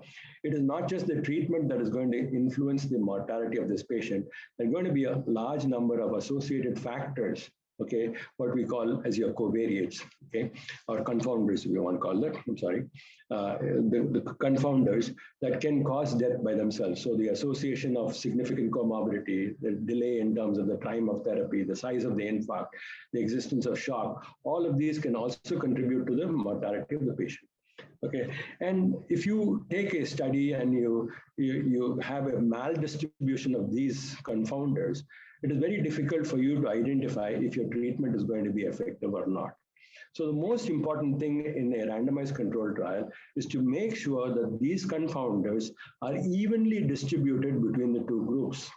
it is not just the treatment that is going to influence the mortality of this patient. There are going to be a large number of associated factors, okay, what we call as your covariates, okay, or confounders, if you want to call that, I'm sorry, the confounders that can cause death by themselves. So the association of significant comorbidity, the delay in terms of the time of therapy, the size of the infarct, the existence of shock, all of these can also contribute to the mortality of the patient. Okay, and if you take a study and you have a maldistribution of these confounders, it is very difficult for you to identify if your treatment is going to be effective or not. So the most important thing in a randomized controlled trial is to make sure that these confounders are evenly distributed between the two groups.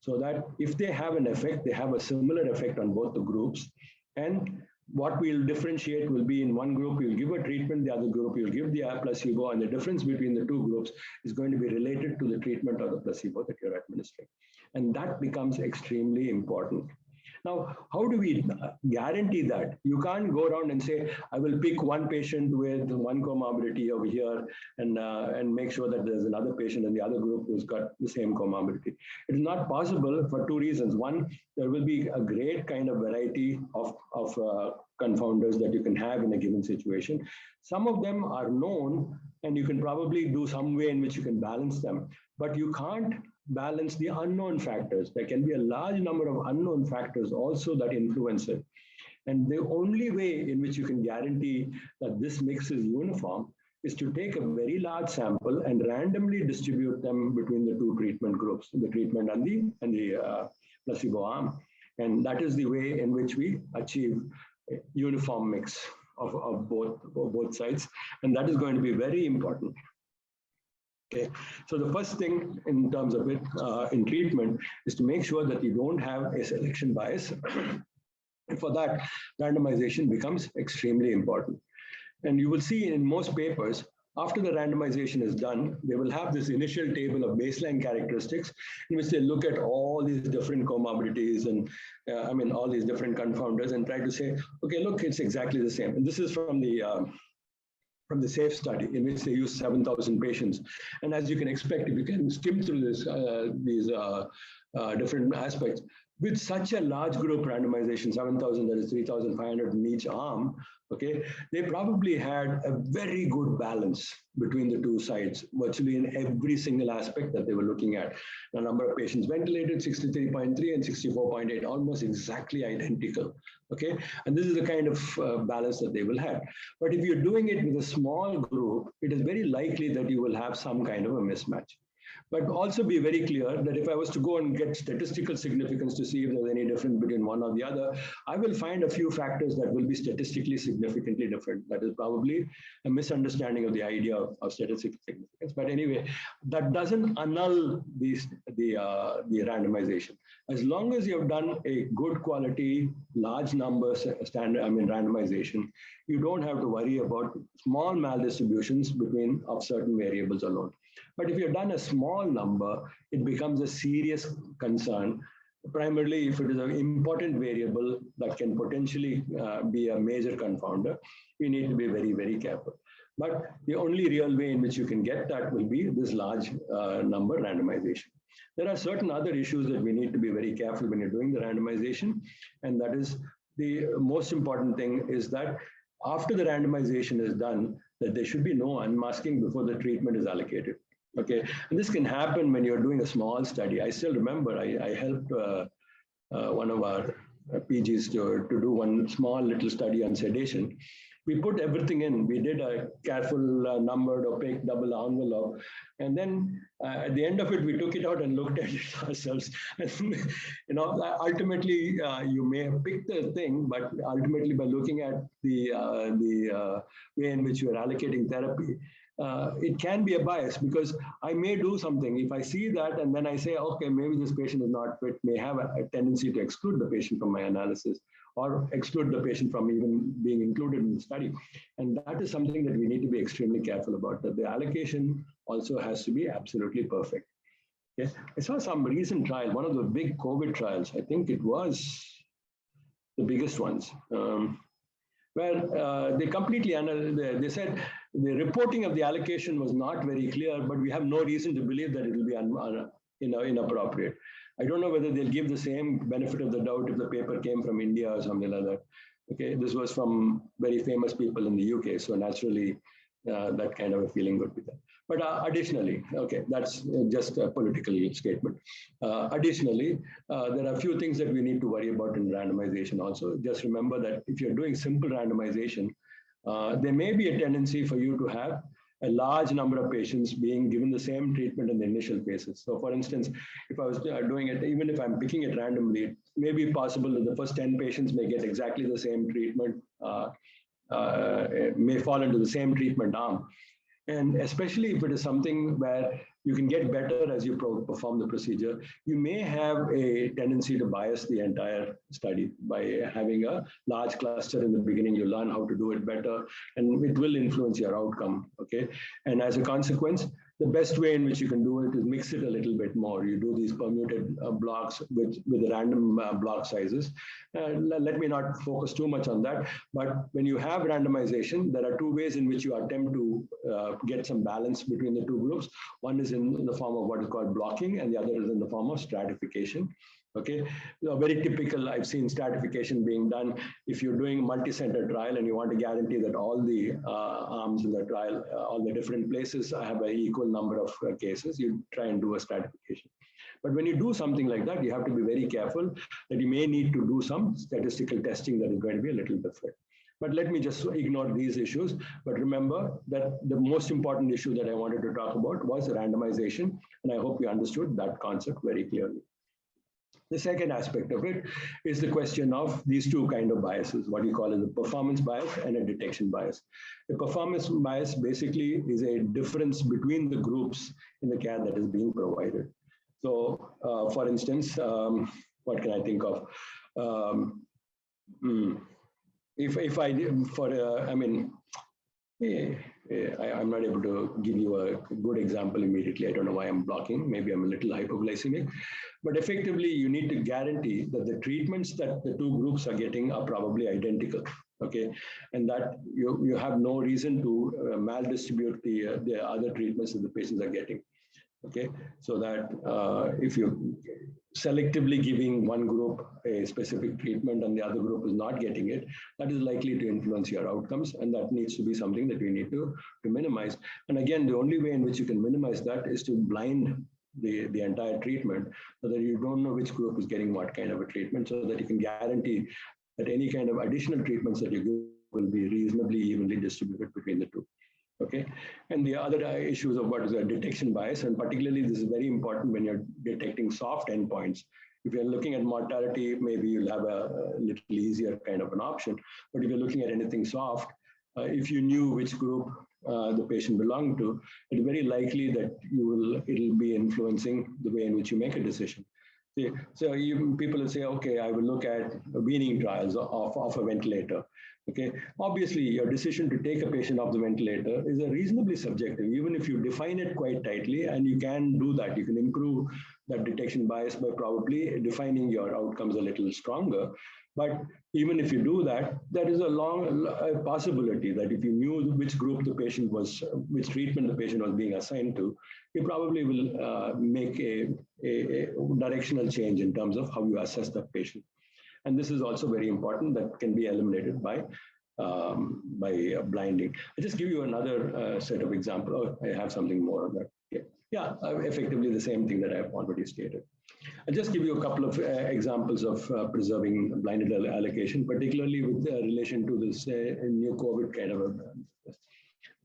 so that if they have an effect, they have a similar effect on both the groups. And what we'll differentiate will be in one group, you'll give a treatment, the other group, you'll give the placebo, and the difference between the two groups is going to be related to the treatment or the placebo that you're administering. And that becomes extremely important. Now, how do we guarantee that? You can't go around and say, I will pick one patient with one comorbidity over here and make sure that there's another patient in the other group who's got the same comorbidity. It is not possible for two reasons. One, there will be a great kind of variety of confounders that you can have in a given situation. Some of them are known, and you can probably do some way in which you can balance them, but you can't balance the unknown factors. There can be a large number of unknown factors also that influence it. And the only way in which you can guarantee that this mix is uniform is to take a very large sample and randomly distribute them between the two treatment groups, the treatment and the placebo arm. And that is the way in which we achieve a uniform mix of both sides. And that is going to be very important. Okay, so the first thing in terms of it in treatment is to make sure that you don't have a selection bias. And for that, randomization becomes extremely important. And you will see in most papers, after the randomization is done, they will have this initial table of baseline characteristics in which they look at all these different comorbidities and all these different confounders and try to say, okay, look, it's exactly the same. And this is from the SAFE study, in which they used 7,000 patients. And as you can expect, if you can skim through these different aspects, with such a large group randomization, 7,000, that is 3,500 in each arm, okay, they probably had a very good balance between the two sides, virtually in every single aspect that they were looking at. The number of patients ventilated, 63.3 and 64.8, almost exactly identical, okay? And this is the kind of balance that they will have. But if you're doing it with a small group, it is very likely that you will have some kind of a mismatch. But also be very clear that if I was to go and get statistical significance to see if there's any difference between one or the other, I will find a few factors that will be statistically significantly different. That is probably a misunderstanding of the idea of statistical significance. But anyway, that doesn't annul the randomization. As long as you have done a good quality, large numbers randomization, you don't have to worry about small maldistributions of certain variables alone. But if you've done a small number, it becomes a serious concern, primarily if it is an important variable that can potentially be a major confounder. You need to be very, very careful. But the only real way in which you can get that will be this large number randomization. There are certain other issues that we need to be very careful when you're doing the randomization. And that is the most important thing is that after the randomization is done, that there should be no unmasking before the treatment is allocated. Okay, and this can happen when you're doing a small study. I still remember I helped one of our PGs to do one small little study on sedation. We put everything in. We did a careful numbered opaque double envelope. And then at the end of it, we took it out and looked at it ourselves. And, ultimately, you may have picked the thing, but ultimately by looking at the way in which you are allocating therapy, it can be a bias because I may do something. If I see that and then I say, okay, maybe this patient is not fit, may have a tendency to exclude the patient from my analysis or exclude the patient from even being included in the study. And that is something that we need to be extremely careful about, that the allocation also has to be absolutely perfect. Okay. I saw some recent trial, one of the big COVID trials, I think it was the biggest ones, where they completely, they said the reporting of the allocation was not very clear, but we have no reason to believe that it will be inappropriate. I don't know whether they'll give the same benefit of the doubt if the paper came from India or something like that. Okay, this was from very famous people in the UK, so naturally that kind of a feeling would be there. But additionally, okay, that's just a political statement. Additionally, there are a few things that we need to worry about in randomization also. Just remember that if you're doing simple randomization, there may be a tendency for you to have a large number of patients being given the same treatment in the initial phases. So for instance, if I was doing it, even if I'm picking it randomly, it may be possible that the first 10 patients may get exactly the same treatment, may fall into the same treatment arm. And especially if it is something where you can get better as you perform the procedure. You may have a tendency to bias the entire study by having a large cluster in the beginning. You learn how to do it better, and it will influence your outcome, okay? And as a consequence, the best way in which you can do it is mix it a little bit more. You do these permuted blocks with random block sizes. Let me not focus too much on that, but when you have randomization, there are two ways in which you attempt to get some balance between the two groups. One is in the form of what is called blocking, and the other is in the form of stratification. Okay, so very typical, I've seen stratification being done if you're doing a multi-center trial and you want to guarantee that all the arms in the trial, all the different places have an equal number of cases, you try and do a stratification. But when you do something like that, you have to be very careful that you may need to do some statistical testing that is going to be a little different. But let me just ignore these issues. But remember that the most important issue that I wanted to talk about was randomization, and I hope you understood that concept very clearly. The second aspect of it is the question of these two kinds of biases, what you call as a performance bias and a detection bias. The performance bias basically is a difference between the groups in the care that is being provided. So, for instance, what can I think of? If I did for, I mean, I'm not able to give you a good example immediately. I don't know why I'm blocking. Maybe I'm a little hypoglycemic. But effectively, you need to guarantee that the treatments that the two groups are getting are probably identical. Okay, and that you have no reason to maldistribute the other treatments that the patients are getting. Okay, so that if you're selectively giving one group a specific treatment and the other group is not getting it, that is likely to influence your outcomes, and that needs to be something that we need to minimize. And again, the only way in which you can minimize that is to blind the entire treatment so that you don't know which group is getting what kind of a treatment, so that you can guarantee that any kind of additional treatments that you give will be reasonably evenly distributed between the two. Okay, and the other issues of what is a detection bias, and particularly this is very important when you're detecting soft endpoints. If you're looking at mortality, maybe you'll have a little easier kind of an option. But if you're looking at anything soft, if you knew which group the patient belonged to, it's very likely that it'll be influencing the way in which you make a decision. So people will say, okay, I will look at weaning trials of a ventilator. Okay, obviously your decision to take a patient off the ventilator is a reasonably subjective, even if you define it quite tightly, and you can do that. You can improve that detection bias by probably defining your outcomes a little stronger. But even if you do that, there is a possibility that if you knew which group the patient was, which treatment the patient was being assigned to, you probably will make a directional change in terms of how you assess that patient. And this is also very important, that can be eliminated by blinding. I'll just give you another set of examples. Oh, I have something more on that. Yeah, effectively the same thing that I've already stated. I'll just give you a couple of examples of preserving blinded allocation, particularly with relation to this new COVID kind of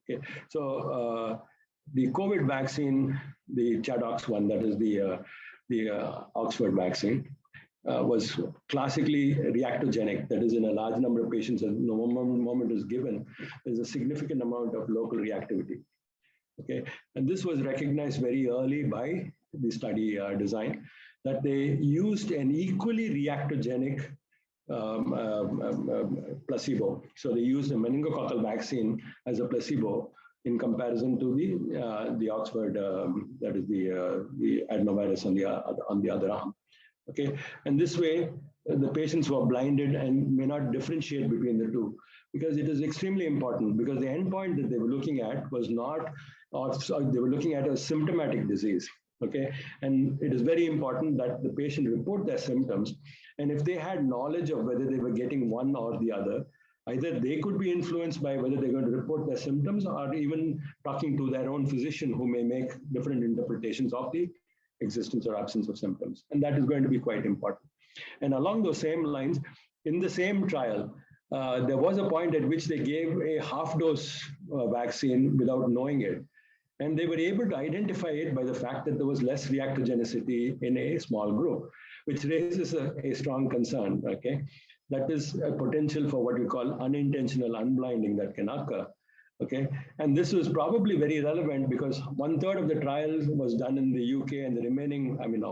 okay. So the COVID vaccine, the ChAdOx one, that is the Oxford vaccine, was classically reactogenic. That is, in a large number of patients, at the moment is given, there's a significant amount of local reactivity. Okay, and this was recognized very early by the study design, that they used an equally reactogenic placebo. So they used a meningococcal vaccine as a placebo in comparison to the Oxford, that is the adenovirus on the other arm. Okay, and this way the patients were blinded and may not differentiate between the two, because it is extremely important, because the endpoint that they were looking at was not, they were looking at a symptomatic disease. Okay, and it is very important that the patient report their symptoms, and if they had knowledge of whether they were getting one or the other, either they could be influenced by whether they're going to report their symptoms, or even talking to their own physician who may make different interpretations of the existence or absence of symptoms. And that is going to be quite important. And along those same lines, in the same trial, there was a point at which they gave a half-dose vaccine without knowing it. And they were able to identify it by the fact that there was less reactogenicity in a small group, which raises a strong concern, okay? That is a potential for what we call unintentional unblinding that can occur. Okay, and this was probably very relevant because 1/3 of the trial was done in the UK, and the remaining, I mean,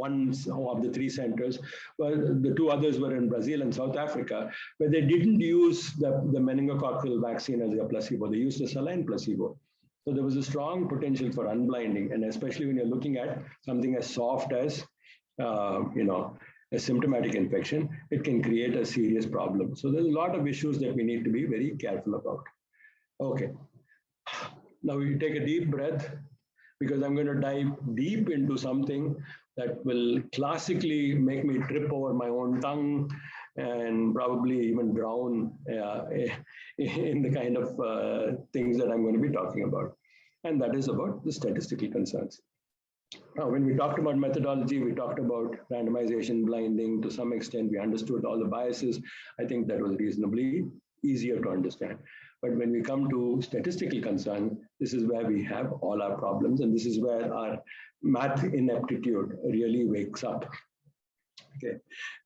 one of the 3 centers, well, the 2 others were in Brazil and South Africa, where they didn't use the meningococcal vaccine as a placebo. They used a saline placebo. So there was a strong potential for unblinding, and especially when you're looking at something as soft as, a symptomatic infection, it can create a serious problem. So there's a lot of issues that we need to be very careful about. Okay, now you take a deep breath, because I'm going to dive deep into something that will classically make me trip over my own tongue and probably even drown in the kind of things that I'm going to be talking about. And that is about the statistical concerns. Now, when we talked about methodology, we talked about randomization, blinding. To some extent, we understood all the biases. I think that was reasonably easier to understand. But when we come to statistical concern, this is where we have all our problems, and this is where our math ineptitude really wakes up. Okay,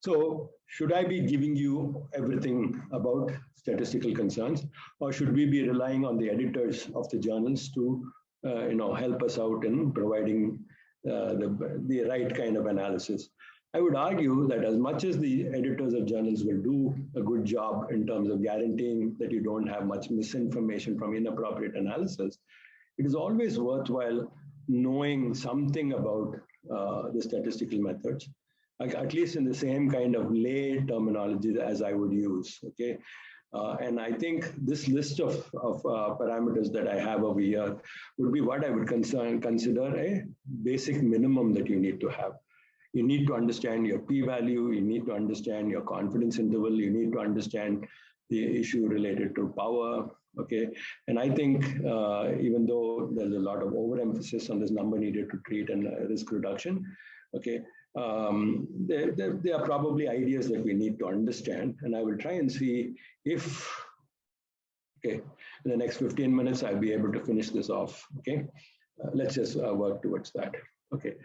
so should I be giving you everything about statistical concerns, or should we be relying on the editors of the journals to help us out in providing the right kind of analysis? I would argue that as much as the editors of journals will do a good job in terms of guaranteeing that you don't have much misinformation from inappropriate analysis, it is always worthwhile knowing something about the statistical methods, at least in the same kind of lay terminology as I would use, okay? And I think this list of parameters that I have over here would be what I would consider a basic minimum that you need to have. You need to understand your p-value, you need to understand your confidence interval, you need to understand the issue related to power, okay? And I think even though there's a lot of overemphasis on this number needed to treat and risk reduction, okay, there are probably ideas that we need to understand, and I will try and see if, okay, in the next 15 minutes, I'll be able to finish this off, okay? Let's just work towards that, okay?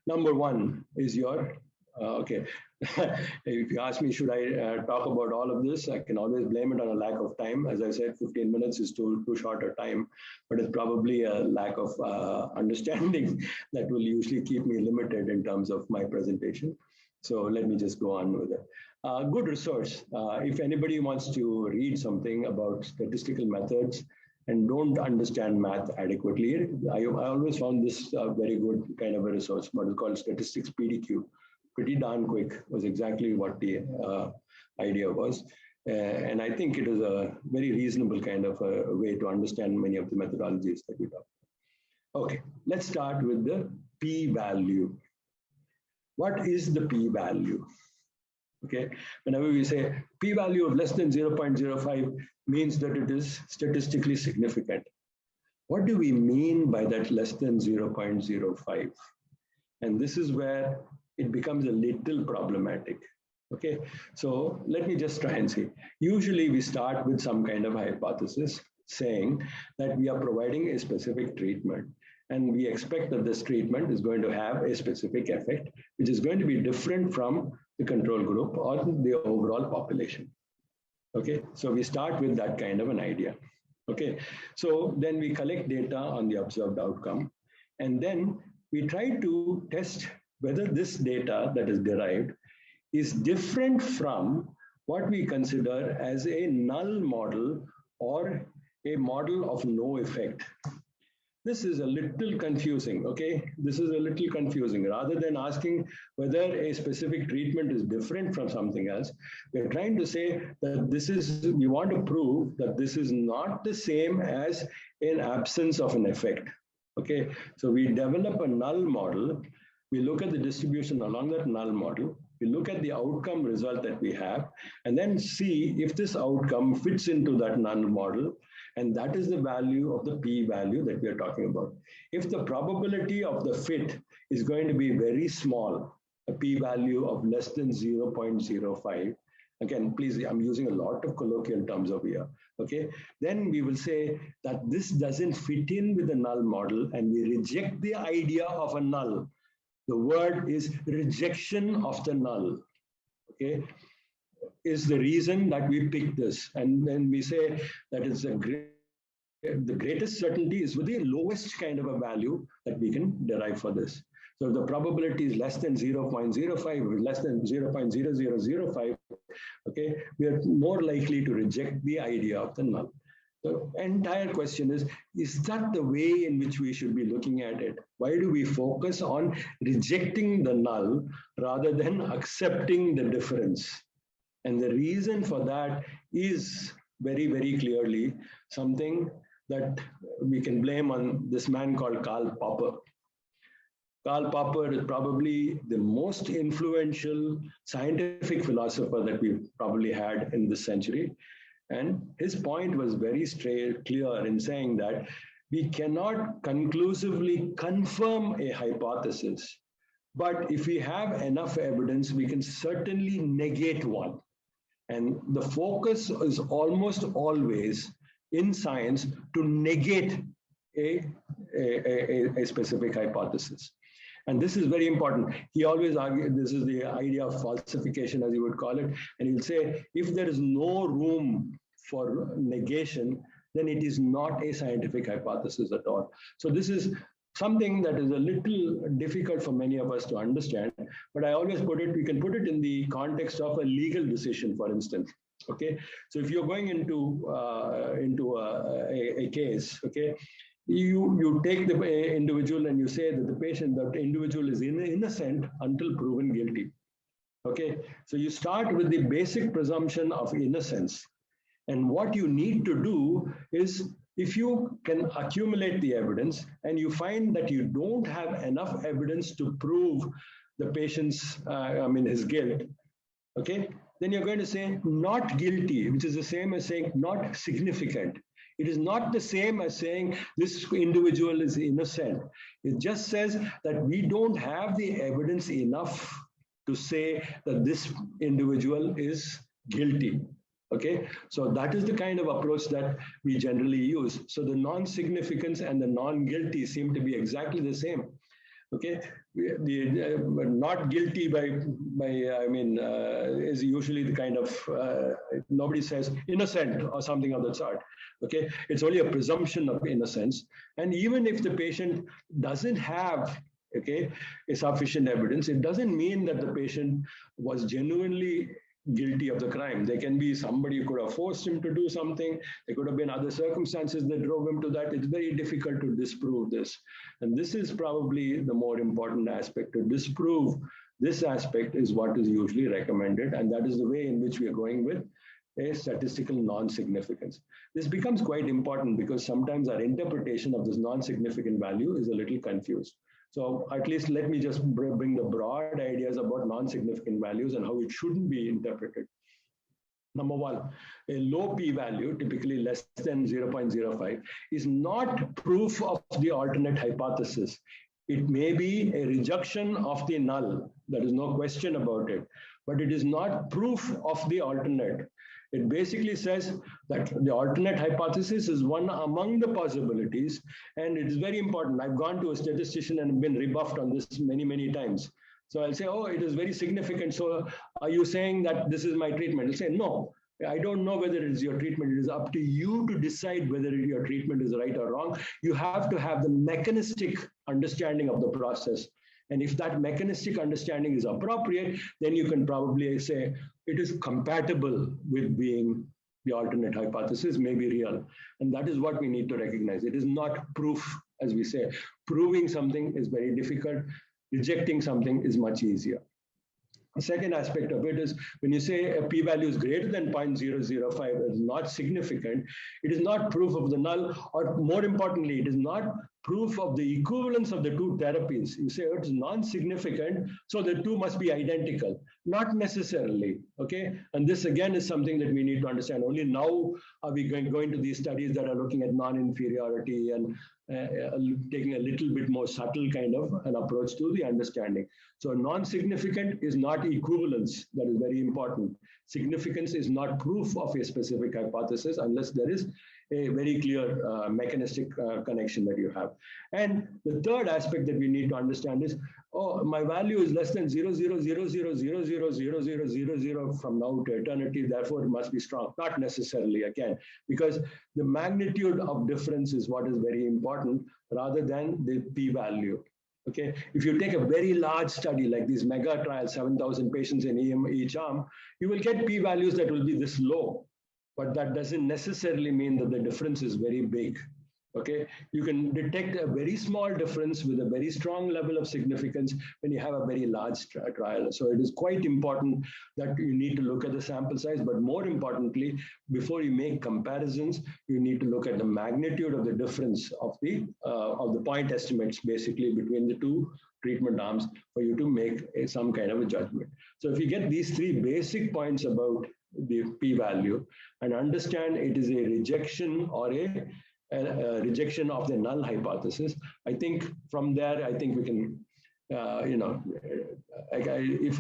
Number 1 is your, okay, if you ask me, should I talk about all of this? I can always blame it on a lack of time. As I said, 15 minutes is too short a time, but it's probably a lack of understanding that will usually keep me limited in terms of my presentation. So let me just go on with it. Good resource. If anybody wants to read something about statistical methods and don't understand math adequately, I always found this very good kind of a resource, what is called Statistics PDQ. Pretty darn quick was exactly what the idea was. And I think it is a very reasonable kind of a way to understand many of the methodologies that we talk about. Okay, let's start with the p-value. What is the p-value? Okay, whenever we say p-value of less than 0.05 means that it is statistically significant. What do we mean by that less than 0.05? And this is where it becomes a little problematic. Okay, so let me just try and see. Usually we start with some kind of hypothesis saying that we are providing a specific treatment, and we expect that this treatment is going to have a specific effect, which is going to be different from the control group or the overall population. Okay, so we start with that kind of an idea. Okay, so then we collect data on the observed outcome, and then we try to test whether this data that is derived is different from what we consider as a null model or a model of no effect. This is a little confusing, okay? This is a little confusing. Rather than asking whether a specific treatment is different from something else, we're trying to say that this is, we want to prove that this is not the same as an absence of an effect, okay? So we develop a null model, we look at the distribution along that null model, we look at the outcome result that we have, and then see if this outcome fits into that null model, and that is the value of the p-value that we are talking about. If the probability of the fit is going to be very small, a p-value of less than 0.05, again, please, I'm using a lot of colloquial terms over here, okay? Then we will say that this doesn't fit in with the null model, and we reject the idea of a null. The word is rejection of the null, okay? is the reason that we pick this. And when we say that it's the greatest certainty is with the lowest kind of a value that we can derive for this. So if the probability is less than 0.05, less than 0.0005, okay, we are more likely to reject the idea of the null. The entire question is that the way in which we should be looking at it? Why do we focus on rejecting the null rather than accepting the difference? And the reason for that is very, very clearly something that we can blame on this man called Karl Popper. Karl Popper is probably the most influential scientific philosopher that we've probably had in this century. And his point was very clear in saying that we cannot conclusively confirm a hypothesis, but if we have enough evidence, we can certainly negate one. And the focus is almost always in science to negate a specific hypothesis. And this is very important. He always argued this is the idea of falsification, as he would call it. And he'll say, if there is no room for negation, then it is not a scientific hypothesis at all. So this is something that is a little difficult for many of us to understand, but I always put it, we can put it in the context of a legal decision, for instance. Okay, so if you're going into a case, okay, you take the individual and you say that the individual is innocent until proven guilty. Okay, so you start with the basic presumption of innocence, and what you need to do is, if you can accumulate the evidence and you find that you don't have enough evidence to prove the patient's, his guilt, okay, then you're going to say not guilty, which is the same as saying not significant. It is not the same as saying this individual is innocent. It just says that we don't have the evidence enough to say that this individual is guilty. Okay, so that is the kind of approach that we generally use. So the non-significance and the non-guilty seem to be exactly the same. Okay, the not guilty is usually the kind of nobody says innocent or something of that sort. Okay, it's only a presumption of innocence, and even if the patient doesn't have a sufficient evidence, it doesn't mean that the patient was genuinely guilty of the crime. There can be somebody who could have forced him to do something. There could have been other circumstances that drove him to that. It's very difficult to disprove this. And this is probably the more important aspect. To disprove this aspect is what is usually recommended. And that is the way in which we are going with a statistical non-significance. This becomes quite important because sometimes our interpretation of this non-significant value is a little confused. So at least let me just bring the broad ideas about non-significant values and how it shouldn't be interpreted. Number one, a low p-value, typically less than 0.05, is not proof of the alternate hypothesis. It may be a rejection of the null. There is no question about it, but it is not proof of the alternate. It basically says that the alternate hypothesis is one among the possibilities, and it is very important. I've gone to a statistician and been rebuffed on this many, many times. So I'll say, oh, it is very significant. So are you saying that this is my treatment? I'll say, no, I don't know whether it is your treatment. It is up to you to decide whether your treatment is right or wrong. You have to have the mechanistic understanding of the process. And if that mechanistic understanding is appropriate, then you can probably say it is compatible with being the alternate hypothesis, may be real. And that is what we need to recognize. It is not proof, as we say. Proving something is very difficult. Rejecting something is much easier. The second aspect of it is when you say a p-value is greater than 0.005, is not significant, it is not proof of the null, or more importantly, it is not proof of the equivalence of the two therapies. You say it is non-significant, so the two must be identical. Not necessarily, okay? And this again is something that we need to understand. Only now are we going to these studies that are looking at non-inferiority and taking a little bit more subtle kind of an approach to the understanding. So non-significant is not equivalence. That is very important. Significance is not proof of a specific hypothesis unless there is a very clear mechanistic connection that you have. And the third aspect that we need to understand is oh, my value is less than 0.000000000 from now to eternity, therefore it must be strong. Not necessarily, again, because the magnitude of difference is what is very important rather than the p-value. Okay, if you take a very large study like these mega trials, 7,000 patients in each arm, you will get p-values that will be this low, but that doesn't necessarily mean that the difference is very big. Okay, you can detect a very small difference with a very strong level of significance when you have a very large trial. So it is quite important that you need to look at the sample size, but more importantly, before you make comparisons, you need to look at the magnitude of the difference of the point estimates basically between the two treatment arms for you to make some kind of a judgment. So if you get these three basic points about the p-value and understand it is a rejection or a rejection of the null hypothesis, I think from there, I think we can, if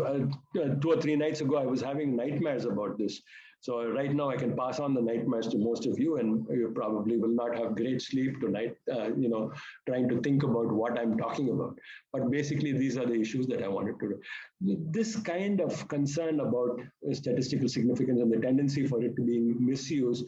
2 or 3 nights ago, I was having nightmares about this. So right now I can pass on the nightmares to most of you, and you probably will not have great sleep tonight, trying to think about what I'm talking about. But basically, these are the issues that I wanted to do. This kind of concern about statistical significance and the tendency for it to be misused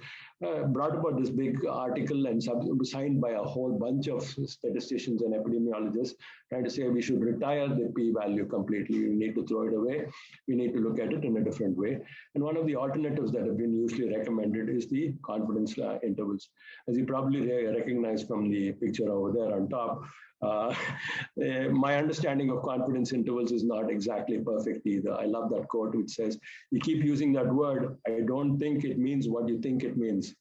brought about this big article and signed by a whole bunch of statisticians and epidemiologists trying to say we should retire the p-value completely. We need to throw it away. We need to look at it in a different way. And one of the alternatives that have been usually recommended is the confidence intervals. As you probably recognize from the picture over there on top, my understanding of confidence intervals is not exactly perfect either. I love that quote which says, you keep using that word, I don't think it means what you think it means.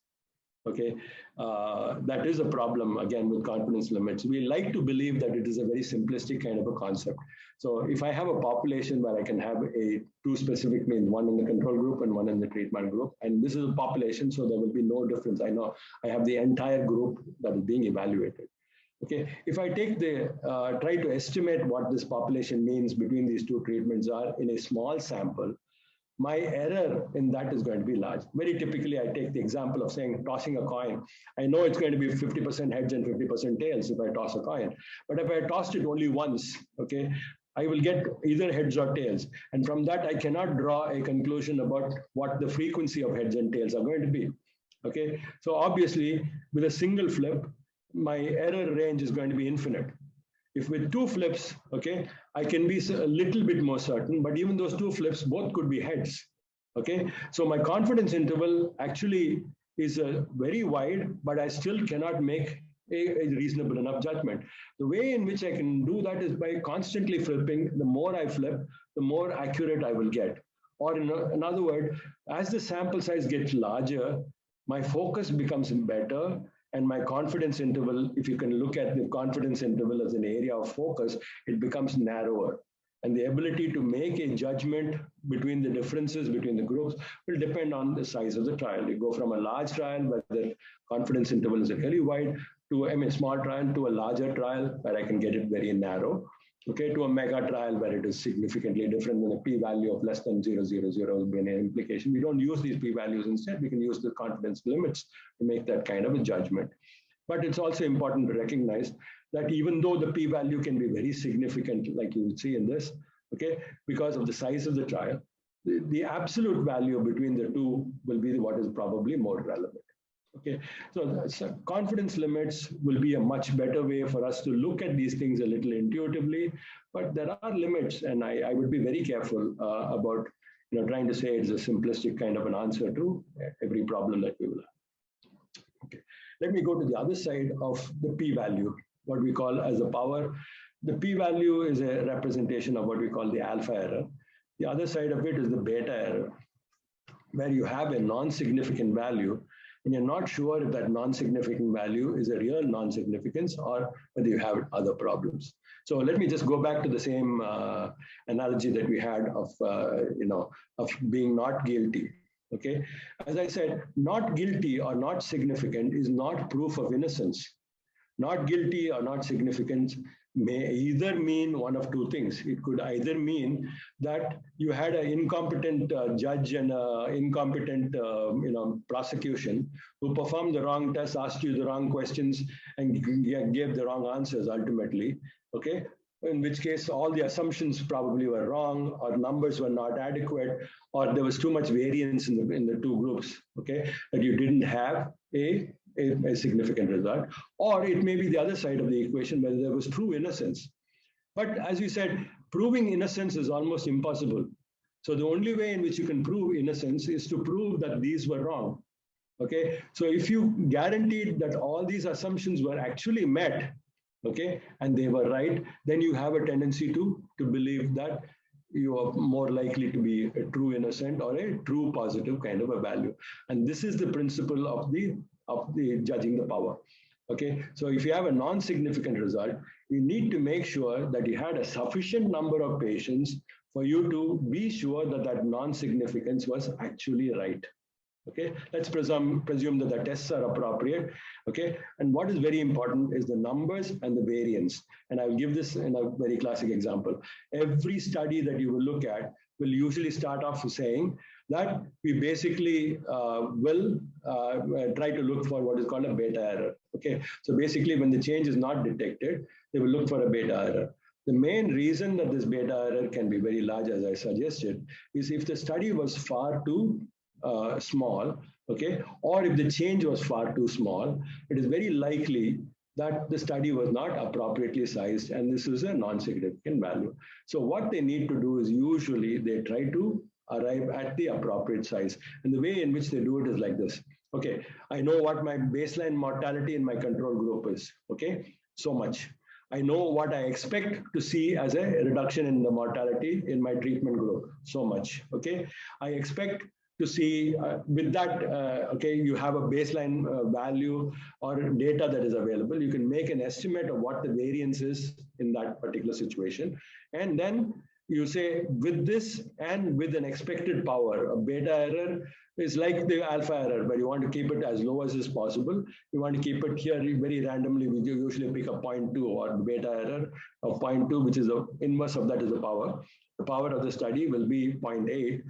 Okay, that is a problem again with confidence limits. We like to believe that it is a very simplistic kind of a concept. So if I have a population where I can have two specific means, one in the control group and one in the treatment group, and this is a population, so there will be no difference. I know I have the entire group that is being evaluated. Okay, if I take try to estimate what this population means between these two treatments are in a small sample, my error in that is going to be large. Very typically, I take the example of saying tossing a coin. I know it's going to be 50% heads and 50% tails if I toss a coin. But if I tossed it only once, okay, I will get either heads or tails. And from that, I cannot draw a conclusion about what the frequency of heads and tails are going to be. Okay, so obviously, with a single flip, my error range is going to be infinite. If with two flips, okay, I can be a little bit more certain, but even those two flips, both could be heads, okay? So my confidence interval actually is very wide, but I still cannot make a reasonable enough judgment. The way in which I can do that is by constantly flipping. The more I flip, the more accurate I will get. Or in other words, as the sample size gets larger, my focus becomes better, and my confidence interval, if you can look at the confidence interval as an area of focus, it becomes narrower. And the ability to make a judgment between the differences between the groups will depend on the size of the trial. You go from a large trial where the confidence interval is really wide to a small trial to a larger trial where I can get it very narrow. Okay, to a mega trial where it is significantly different than a p-value of less than 0.000 will be an implication. We don't use these p-values instead. We can use the confidence limits to make that kind of a judgment. But it's also important to recognize that even though the p-value can be very significant, like you would see in this, okay, because of the size of the trial, the absolute value between the two will be what is probably more relevant. Okay, so confidence limits will be a much better way for us to look at these things a little intuitively, but there are limits, and I would be very careful about trying to say it's a simplistic kind of an answer to every problem that we will have. Okay, let me go to the other side of the p-value, what we call as a power. The p-value is a representation of what we call the alpha error. The other side of it is the beta error, where you have a non-significant value, and you're not sure if that non-significant value is a real non-significance or whether you have other problems. So let me just go back to the same analogy that we had of being not guilty. Okay, as I said, not guilty or not significant is not proof of innocence. Not guilty or not significant may either mean one of two things. It could either mean that you had an incompetent judge and an incompetent prosecution who performed the wrong test, asked you the wrong questions, and gave the wrong answers ultimately. Okay, in which case all the assumptions probably were wrong, or numbers were not adequate, or there was too much variance in the two groups, okay, that you didn't have a significant result. Or it may be the other side of the equation, whether there was true innocence. But as you said, proving innocence is almost impossible. So the only way in which you can prove innocence is to prove that these were wrong. Okay, so if you guaranteed that all these assumptions were actually met, okay, and they were right, then you have a tendency to believe that you are more likely to be a true innocent or a true positive kind of a value. And this is the principle of the judging the power. Okay, so if you have a non-significant result, you need to make sure that you had a sufficient number of patients for you to be sure that that non-significance was actually right. Okay, let's presume that the tests are appropriate. Okay, and what is very important is the numbers and the variance. And I'll give this in a very classic example. Every study that you will look at will usually start off saying that we basically will try to look for what is called a beta error. Okay, so basically when the change is not detected, they will look for a beta error. The main reason that this beta error can be very large, as I suggested, is if the study was far too small, okay, or if the change was far too small, it is very likely that the study was not appropriately sized, and this is a non-significant value. So what they need to do is usually they try to arrive at the appropriate size. And the way in which they do it is like this. Okay, I know what my baseline mortality in my control group is, okay, so much. I know what I expect to see as a reduction in the mortality in my treatment group, so much, okay. I expect to see with that, okay, you have a baseline value or data that is available. You can make an estimate of what the variance is in that particular situation. And then you say with this and with an expected power, a beta error is like the alpha error, where you want to keep it as low as is possible. You want to keep it here very randomly. We usually pick a 0.2 or beta error of 0.2, which is the inverse of that is the power. The power of the study will be 0.8.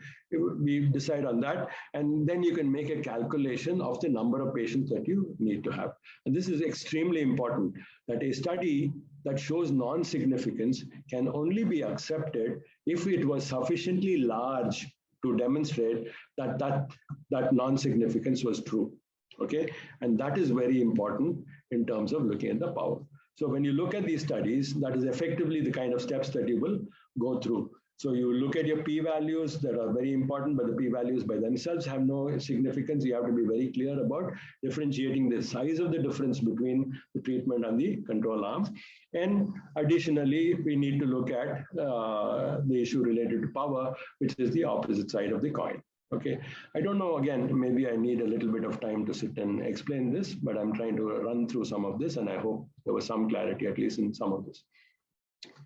We decide on that, and then you can make a calculation of the number of patients that you need to have. And this is extremely important, that a study that shows non-significance can only be accepted if it was sufficiently large to demonstrate that that non-significance was true. Okay, and that is very important in terms of looking at the power. So when you look at these studies, that is effectively the kind of steps that you will go through. So you look at your p-values that are very important, but the p-values by themselves have no significance. You have to be very clear about differentiating the size of the difference between the treatment and the control arms. And additionally, we need to look at the issue related to power, which is the opposite side of the coin. Okay, I don't know, again, maybe I need a little bit of time to sit and explain this, but I'm trying to run through some of this, and I hope there was some clarity, at least in some of this.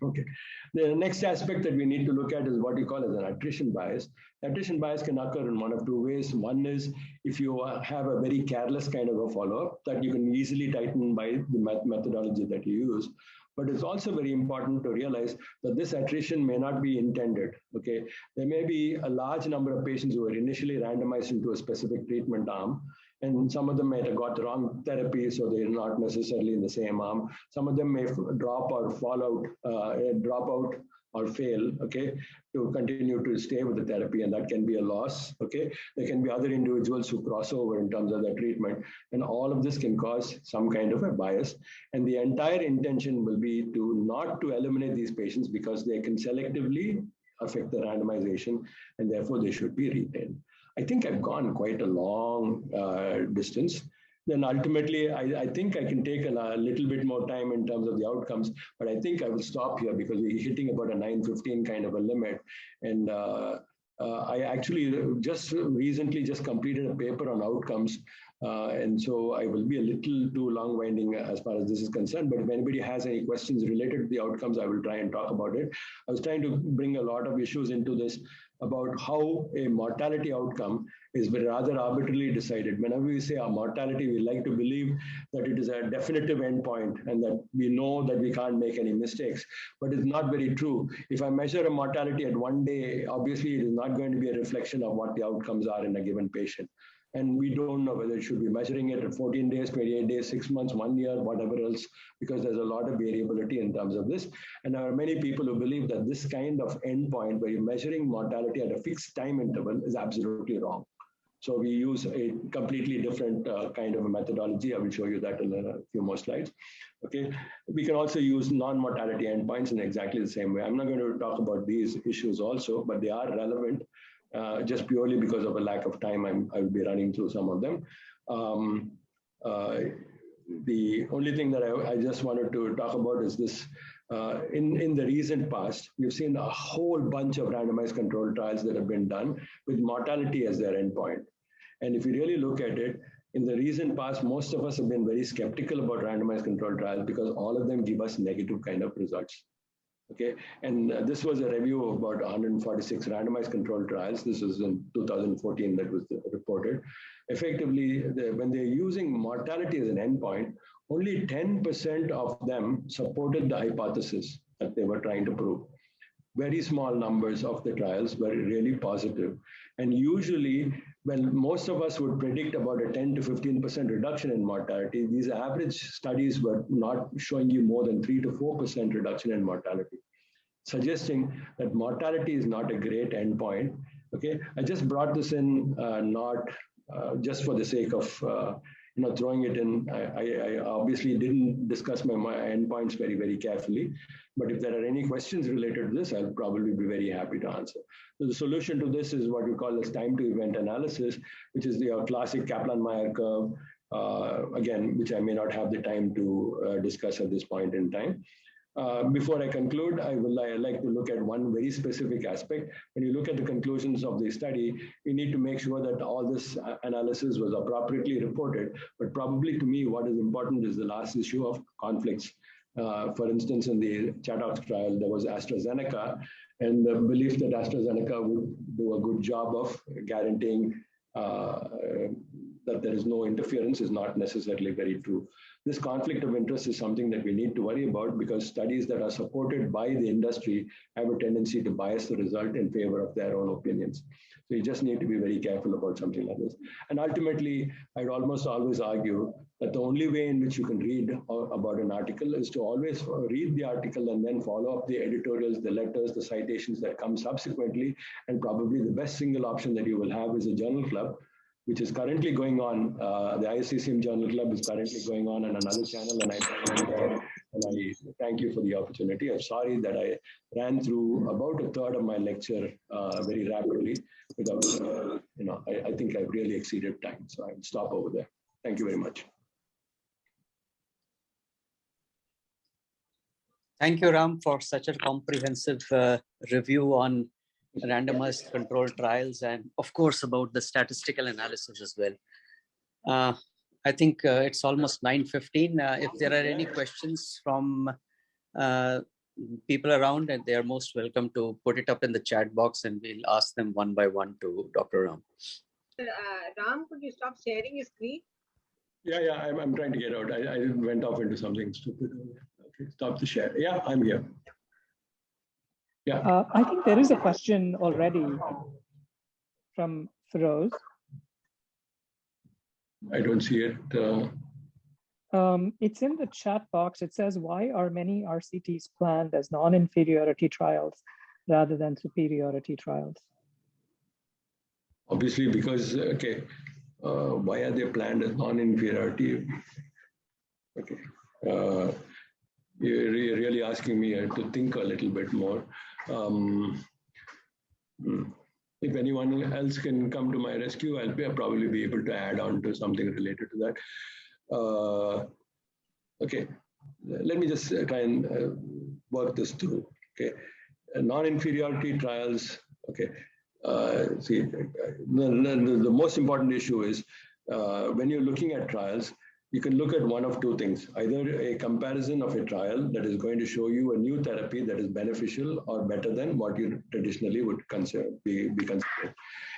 Okay, the next aspect that we need to look at is what you call as an attrition bias. Attrition bias can occur in one of two ways. One is if you have a very careless kind of a follow-up that you can easily tighten by the methodology that you use. But it's also very important to realize that this attrition may not be intended, okay? There may be a large number of patients who were initially randomized into a specific treatment arm, and some of them might have got the wrong therapy, so they're not necessarily in the same arm. Some of them may drop or fall out, drop out or fail, okay, to continue to stay with the therapy, and that can be a loss, okay? There can be other individuals who cross over in terms of their treatment, and all of this can cause some kind of a bias. And the entire intention will be to not to eliminate these patients because they can selectively affect the randomization, and therefore they should be retained. I think I've gone quite a long distance. Then ultimately, I think I can take a little bit more time in terms of the outcomes, but I think I will stop here because we're hitting about a 9:15 kind of a limit. And I actually just recently completed a paper on outcomes. And so I will be a little too long-winding as far as this is concerned, but if anybody has any questions related to the outcomes, I will try and talk about it. I was trying to bring a lot of issues into this about how a mortality outcome is rather arbitrarily decided. Whenever we say our mortality, we like to believe that it is a definitive endpoint and that we know that we can't make any mistakes, but it's not very true. If I measure a mortality at one day, obviously it is not going to be a reflection of what the outcomes are in a given patient. And we don't know whether it should be measuring it at 14 days, 28 days, 6 months, 1 year, whatever else, because there's a lot of variability in terms of this. And there are many people who believe that this kind of endpoint where you're measuring mortality at a fixed time interval is absolutely wrong. So we use a completely different kind of a methodology. I will show you that in a few more slides. Okay, we can also use non-mortality endpoints in exactly the same way. I'm not going to talk about these issues also, but they are relevant. Just purely because of a lack of time, I will be running through some of them. The only thing that I just wanted to talk about is this. In the recent past, we've seen a whole bunch of randomized controlled trials that have been done with mortality as their endpoint. And if you really look at it, in the recent past, most of us have been very skeptical about randomized controlled trials because all of them give us negative kind of results. Okay, and this was a review of about 146 randomized controlled trials. This was in 2014 that was reported. Effectively, when they're using mortality as an endpoint, only 10% of them supported the hypothesis that they were trying to prove. Very small numbers of the trials were really positive. And usually, when most of us would predict about a 10 to 15% reduction in mortality, these average studies were not showing you more than 3 to 4% reduction in mortality, suggesting that mortality is not a great endpoint. Okay, I just brought this in not just for the sake of throwing it in. I obviously didn't discuss my endpoints very, very carefully, but if there are any questions related to this, I'll probably be very happy to answer. So the solution to this is what we call as time to event analysis, which is the classic Kaplan-Meier curve, again, which I may not have the time to discuss at this point in time. Before I conclude, I like to look at one very specific aspect. When you look at the conclusions of the study, we need to make sure that all this analysis was appropriately reported. But probably to me, what is important is the last issue of conflicts. For instance, in the Chattox trial, there was AstraZeneca, and the belief that AstraZeneca would do a good job of guaranteeing that there is no interference is not necessarily very true. This conflict of interest is something that we need to worry about because studies that are supported by the industry have a tendency to bias the result in favor of their own opinions. So you just need to be very careful about something like this. And ultimately, I'd almost always argue that the only way in which you can read about an article is to always read the article and then follow up the editorials, the letters, the citations that come subsequently. And probably the best single option that you will have is a journal club, which is currently going on. The ISCCM Journal Club is currently going on another channel, and I thank you for the opportunity. I'm sorry that I ran through about a third of my lecture very rapidly. Without, I think I've really exceeded time, so I'll stop over there. Thank you very much. Thank you, Ram, for such a comprehensive review on randomized controlled trials and, of course, about the statistical analysis as well. I think it's almost 9:15. If there are any questions from people around, and they are most welcome to put it up in the chat box, and we'll ask them one by one to Dr. Ram. Ram, could you stop sharing your screen? Yeah, I'm trying to get out. I went off into something stupid. Okay, stop the share. Yeah, I'm here. Yeah. I think there is a question already from Feroz. I don't see it. It's in the chat box. It says, why are many RCTs planned as non-inferiority trials rather than superiority trials? Obviously, because, okay, why are they planned as non-inferiority? Okay. You're really asking me to think a little bit more. If anyone else can come to my rescue, I'll probably be able to add on to something related to that. Okay, let me just try and work this through. Okay, non-inferiority trials. Okay, see, the most important issue is when you're looking at trials, you can look at one of two things, either a comparison of a trial that is going to show you a new therapy that is beneficial or better than what you traditionally would be considered.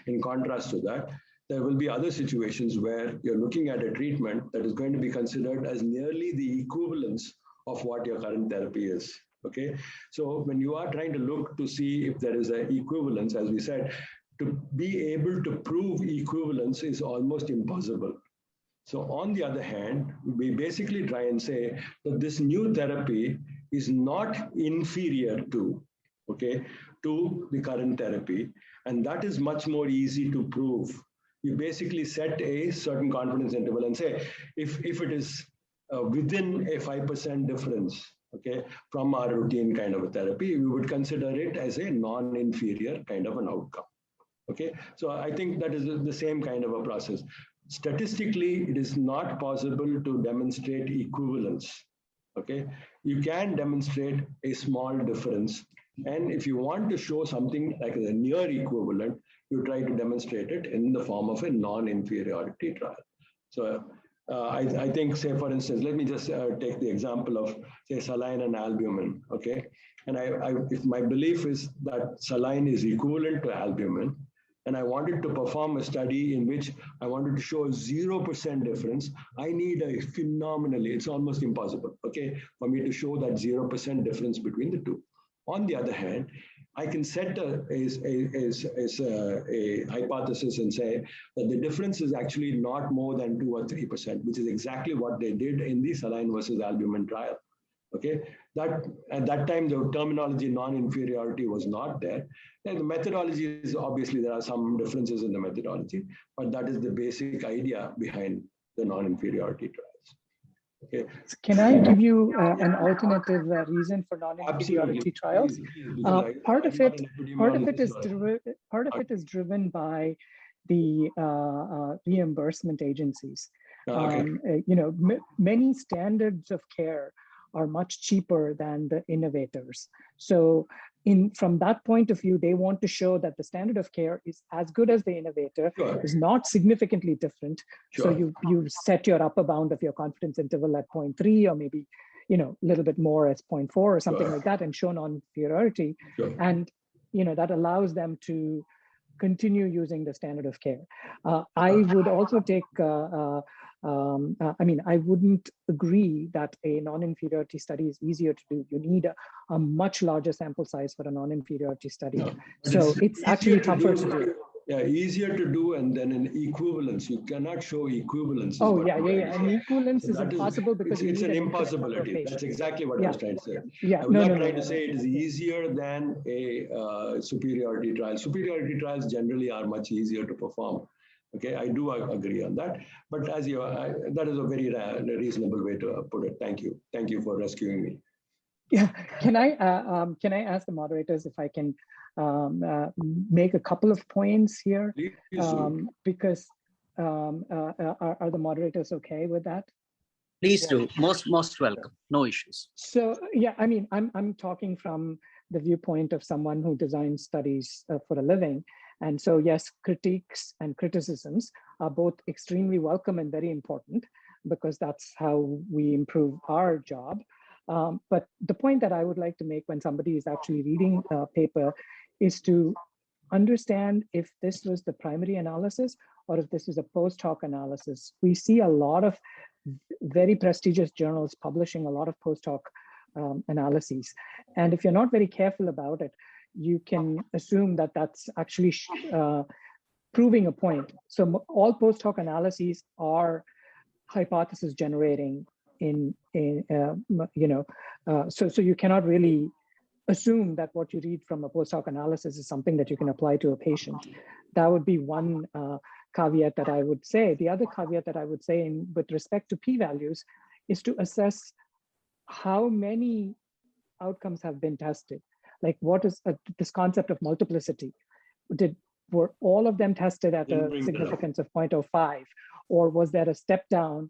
In contrast to that, there will be other situations where you're looking at a treatment that is going to be considered as nearly the equivalence of what your current therapy is. Okay, so when you are trying to look to see if there is an equivalence, as we said, to be able to prove equivalence is almost impossible. So on the other hand, we basically try and say that this new therapy is not inferior to, okay, to the current therapy. And that is much more easy to prove. You basically set a certain confidence interval and say, if it is within a 5% difference, okay, from our routine kind of a therapy, we would consider it as a non-inferior kind of an outcome. Okay, so I think that is the same kind of a process. Statistically, it is not possible to demonstrate equivalence. Okay, you can demonstrate a small difference. And if you want to show something like a near equivalent, you try to demonstrate it in the form of a non-inferiority trial. So I think, say, for instance, let me just take the example of, say, saline and albumin, okay? And if my belief is that saline is equivalent to albumin, and I wanted to perform a study in which I wanted to show a 0% difference, I need a phenomenally, it's almost impossible, okay, for me to show that 0% difference between the two. On the other hand, I can set a hypothesis and say that the difference is actually not more than 2 or 3%, which is exactly what they did in the saline versus albumin trial. Okay, that at that time the terminology non-inferiority was not there. And the methodology is obviously there are some differences in the methodology, but that is the basic idea behind the non-inferiority trials. Okay. So can I give you an alternative reason for non-inferiority trials? Part of it is driven by the reimbursement agencies. Okay. Many standards of care are much cheaper than the innovators. So from that point of view, they want to show that the standard of care is as good as the innovator, Sure. is not significantly different. Sure. So you set your upper bound of your confidence interval at 0.3 or maybe a little bit more as 0.4 or something Sure. like that, and show non-inferiority. Sure. And that allows them to continue using the standard of care. I would also take I wouldn't agree that a non-inferiority study is easier to do. You need a much larger sample size for a non-inferiority study. No, So it's actually tougher to do. Yeah, easier to do, and then an equivalence. You cannot show equivalence. Oh, yeah. And equivalence is impossible because it's an an impossibility. That's exactly what I was trying to say. Yeah, I was not trying to say it is easier than a superiority trial. Superiority trials generally are much easier to perform. Okay, I do agree on that. But as that is a very reasonable way to put it. Thank you. Thank you for rescuing me. Yeah, can I ask the moderators if I can make a couple of points here? Please because are the moderators okay with that? Please do. Most welcome. No issues. So yeah, I'm talking from the viewpoint of someone who designs studies for a living. And so yes, critiques and criticisms are both extremely welcome and very important, because that's how we improve our job. But the point that I would like to make when somebody is actually reading a paper is to understand if this was the primary analysis or if this is a post hoc analysis. We see a lot of very prestigious journals publishing a lot of post hoc analyses. And if you're not very careful about it, you can assume that that's actually proving a point. So all post hoc analyses are hypothesis generating so you cannot really assume that what you read from a post hoc analysis is something that you can apply to a patient. That would be one caveat that I would say. The other caveat that I would say with respect to p-values is to assess how many outcomes have been tested. Like, what is this concept of multiplicity? Were all of them tested at a significance of 0.05, or was there a step down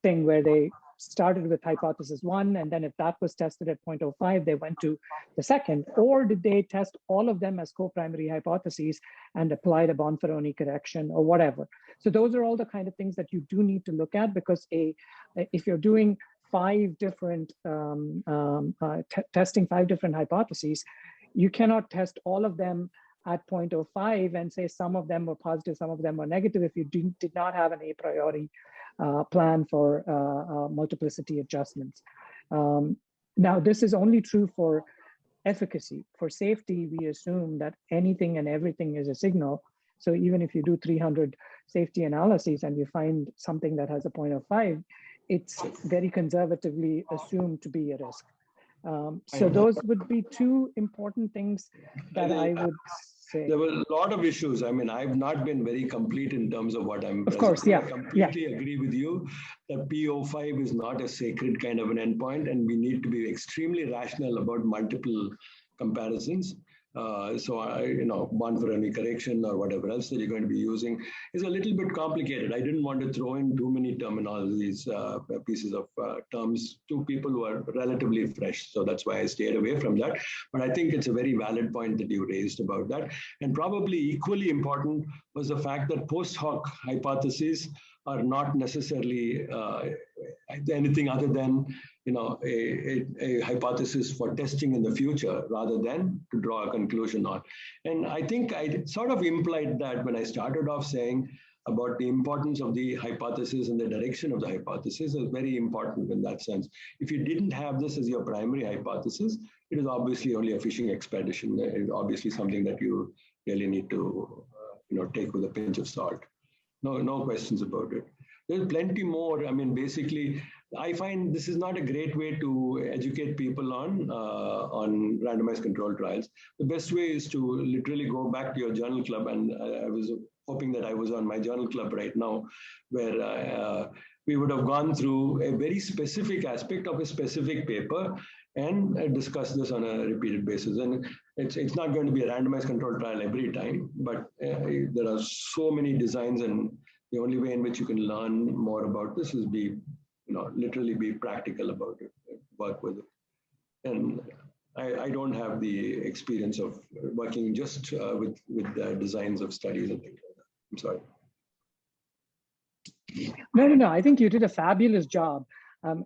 thing where they started with hypothesis 1, and then if that was tested at 0.05, they went to the second? Or did they test all of them as co-primary hypotheses and applied a Bonferroni correction or whatever? So those are all the kind of things that you do need to look at, because if you're doing 5 different testing 5 different hypotheses, you cannot test all of them at 0.05 and say some of them were positive, some of them were negative, if you did not have an a priori plan for multiplicity adjustments. Now, this is only true for efficacy. For safety, we assume that anything and everything is a signal. So even if you do 300 safety analyses and you find something that has a 0.05, it's very conservatively assumed to be a risk. So those would be two important things that I would say. There were a lot of issues. I mean, I've not been very complete in terms of what I'm Of course, presenting. yeah. I completely agree with you that P05 is not a sacred kind of an endpoint, and we need to be extremely rational about multiple comparisons. One for any correction or whatever else that you're going to be using is a little bit complicated. I didn't want to throw in too many terminologies, pieces of terms to people who are relatively fresh. So that's why I stayed away from that. But I think it's a very valid point that you raised about that. And probably equally important was the fact that post hoc hypotheses are not necessarily anything other than a hypothesis for testing in the future rather than to draw a conclusion on. And I think I sort of implied that when I started off saying about the importance of the hypothesis and the direction of the hypothesis is very important in that sense. If you didn't have this as your primary hypothesis, it is obviously only a fishing expedition. It is obviously something that you really need to take with a pinch of salt. No questions about it. There's plenty more. I mean, basically, I find this is not a great way to educate people on randomized controlled trials. The best way is to literally go back to your journal club, and I was hoping that I was on my journal club right now, where we would have gone through a very specific aspect of a specific paper and discuss this on a repeated basis. And it's not going to be a randomized controlled trial every time, but there are so many designs, and the only way in which you can learn more about this is literally be practical about it, work with it. And I don't have the experience of working just with designs of studies and things like that. I'm sorry. No. I think you did a fabulous job.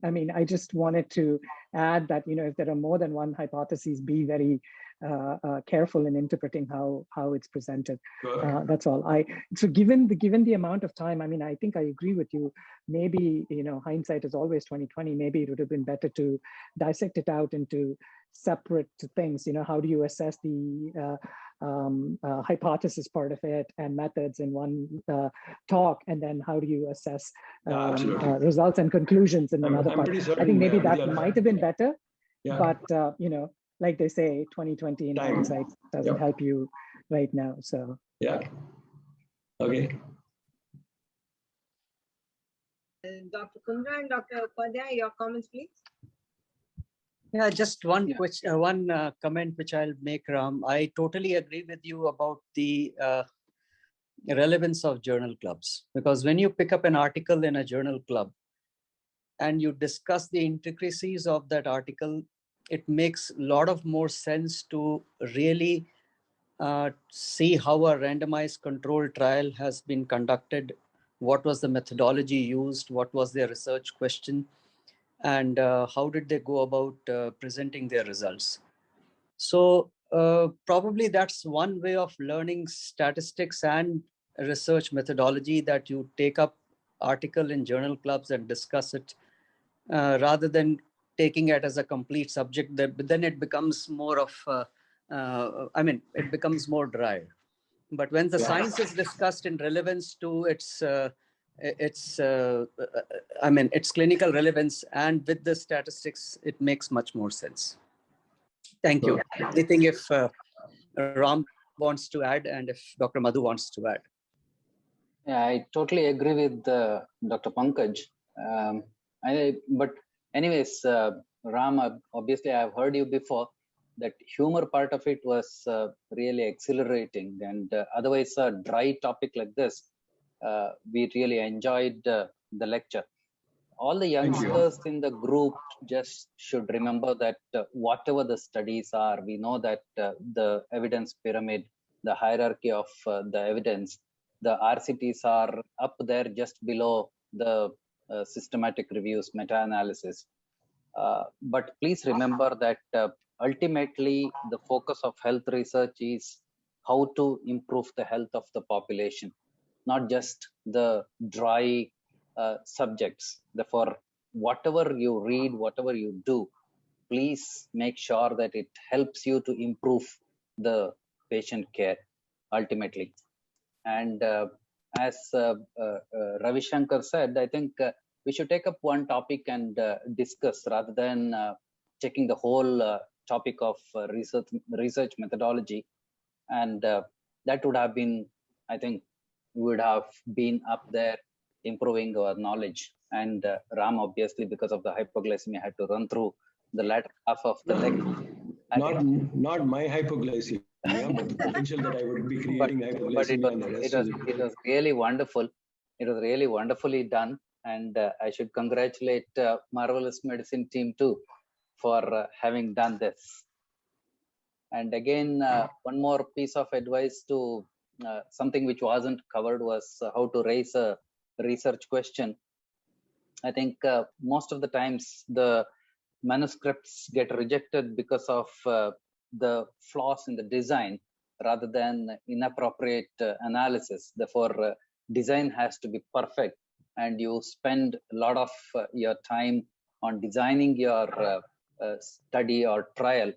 I mean, I just wanted to add that, if there are more than one hypothesis, be very careful in interpreting how it's presented. Sure. That's all. So given the amount of time, I mean, I think I agree with you. Maybe, hindsight is always 20/20. Maybe it would have been better to dissect it out into separate things. How do you assess the hypothesis part of it and methods in one talk, and then how do you assess results and conclusions in another part? I think maybe that might have been better, but like they say, 20/20 in hindsight doesn't help you right now. So Okay. Dr. Kundra and Dr. Upadhyay, your comments, please. Yeah, just one question, one comment which I'll make, Ram. I totally agree with you about the relevance of journal clubs, because when you pick up an article in a journal club and you discuss the intricacies of that article, it makes a lot of more sense to really see how a randomized controlled trial has been conducted, what was the methodology used, what was their research question, and how did they go about presenting their results. So probably that's one way of learning statistics and research methodology, that you take up article in journal clubs and discuss it rather than taking it as a complete subject. But then it becomes more of, it becomes more dry. But when the science is discussed in relevance to its clinical relevance and with the statistics, it makes much more sense. Thank you. Anything if Ram wants to add, and if Dr. Madhu wants to add. Yeah, I totally agree with Dr. Pankaj. But anyways, Ram, obviously I've heard you before. That humor part of it was really exhilarating, and otherwise a dry topic like this, we really enjoyed the lecture. All the youngsters in the group just should remember that whatever the studies are, we know that the evidence pyramid, the hierarchy of the evidence, the RCTs are up there just below the systematic reviews, meta-analysis. But please remember that ultimately the focus of health research is how to improve the health of the population, not just the dry subjects. Therefore, whatever you read, whatever you do, please make sure that it helps you to improve the patient care ultimately. And as Ravi Shankar said, I think we should take up one topic and discuss rather than checking the whole topic of research methodology. And that would have been, I think, would have been up there improving our knowledge. And Ram, obviously, because of the hypoglycemia, had to run through the latter half of the lecture. Not my hypoglycemia, but the potential that I would be creating hypoglycemia. It was really wonderful. It was really wonderfully done. And I should congratulate Marvelous Medicine team too for having done this. And again, one more piece of advice to something which wasn't covered was how to raise a research question. I think most of the times the manuscripts get rejected because of the flaws in the design rather than inappropriate analysis. Therefore, design has to be perfect, and you spend a lot of your time on designing your study or trial.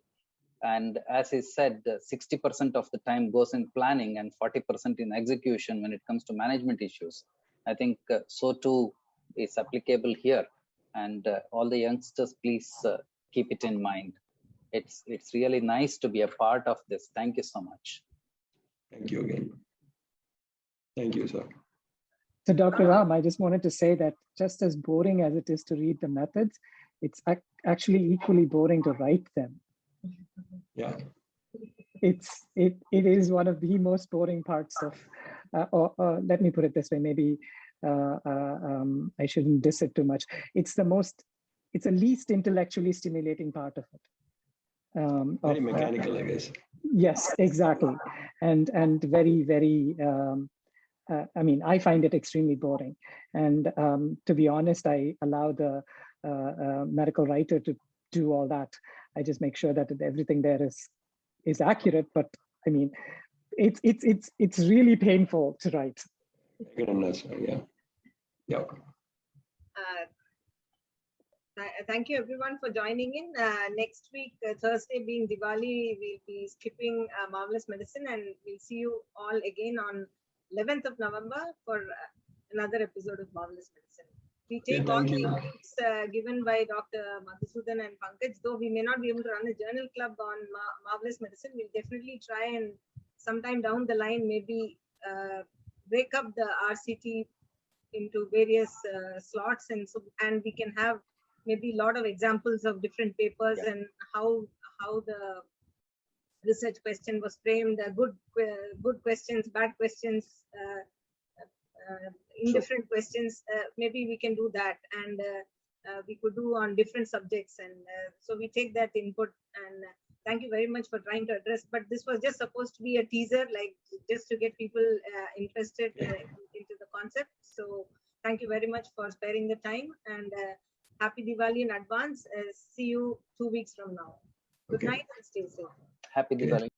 And as I said, 60% of the time goes in planning and 40% in execution when it comes to management issues. I think so too is applicable here. And all the youngsters, please keep it in mind. It's really nice to be a part of this. Thank you so much. Thank you again. Thank you, sir. So Dr. Ram, I just wanted to say that just as boring as it is to read the methods, it's actually equally boring to write them. Yeah. It is one of the most boring parts of, let me put it this way, maybe I shouldn't diss it too much. It's the least intellectually stimulating part of it. Very mechanical, I guess. Yes, exactly. And very, very, I mean, I find it extremely boring. And to be honest, I allow the medical writer to do all that. I just make sure that everything there is accurate, but I mean, it's really painful to write. I can understand, yeah. Yeah. Thank you everyone for joining in. Next week, Thursday being Diwali, we'll be skipping Marvelous Medicine, and we'll see you all again on 11th of November for another episode of Marvelous Medicine. We take all the inputs given by Dr. Madhusudan and Pankaj, though we may not be able to run a journal club on Marvelous Medicine. We'll definitely try and sometime down the line, maybe break up the RCT into various slots, and we can have maybe a lot of examples of different papers and how the research question was framed, good questions, bad questions, indifferent questions. Maybe we can do that, and we could do on different subjects. And so we take that input, and thank you very much for trying to address. But this was just supposed to be a teaser, like just to get people interested into the concept. So thank you very much for sparing the time, and happy Diwali in advance. See you 2 weeks from now. Good night and stay safe. Happy Diwali.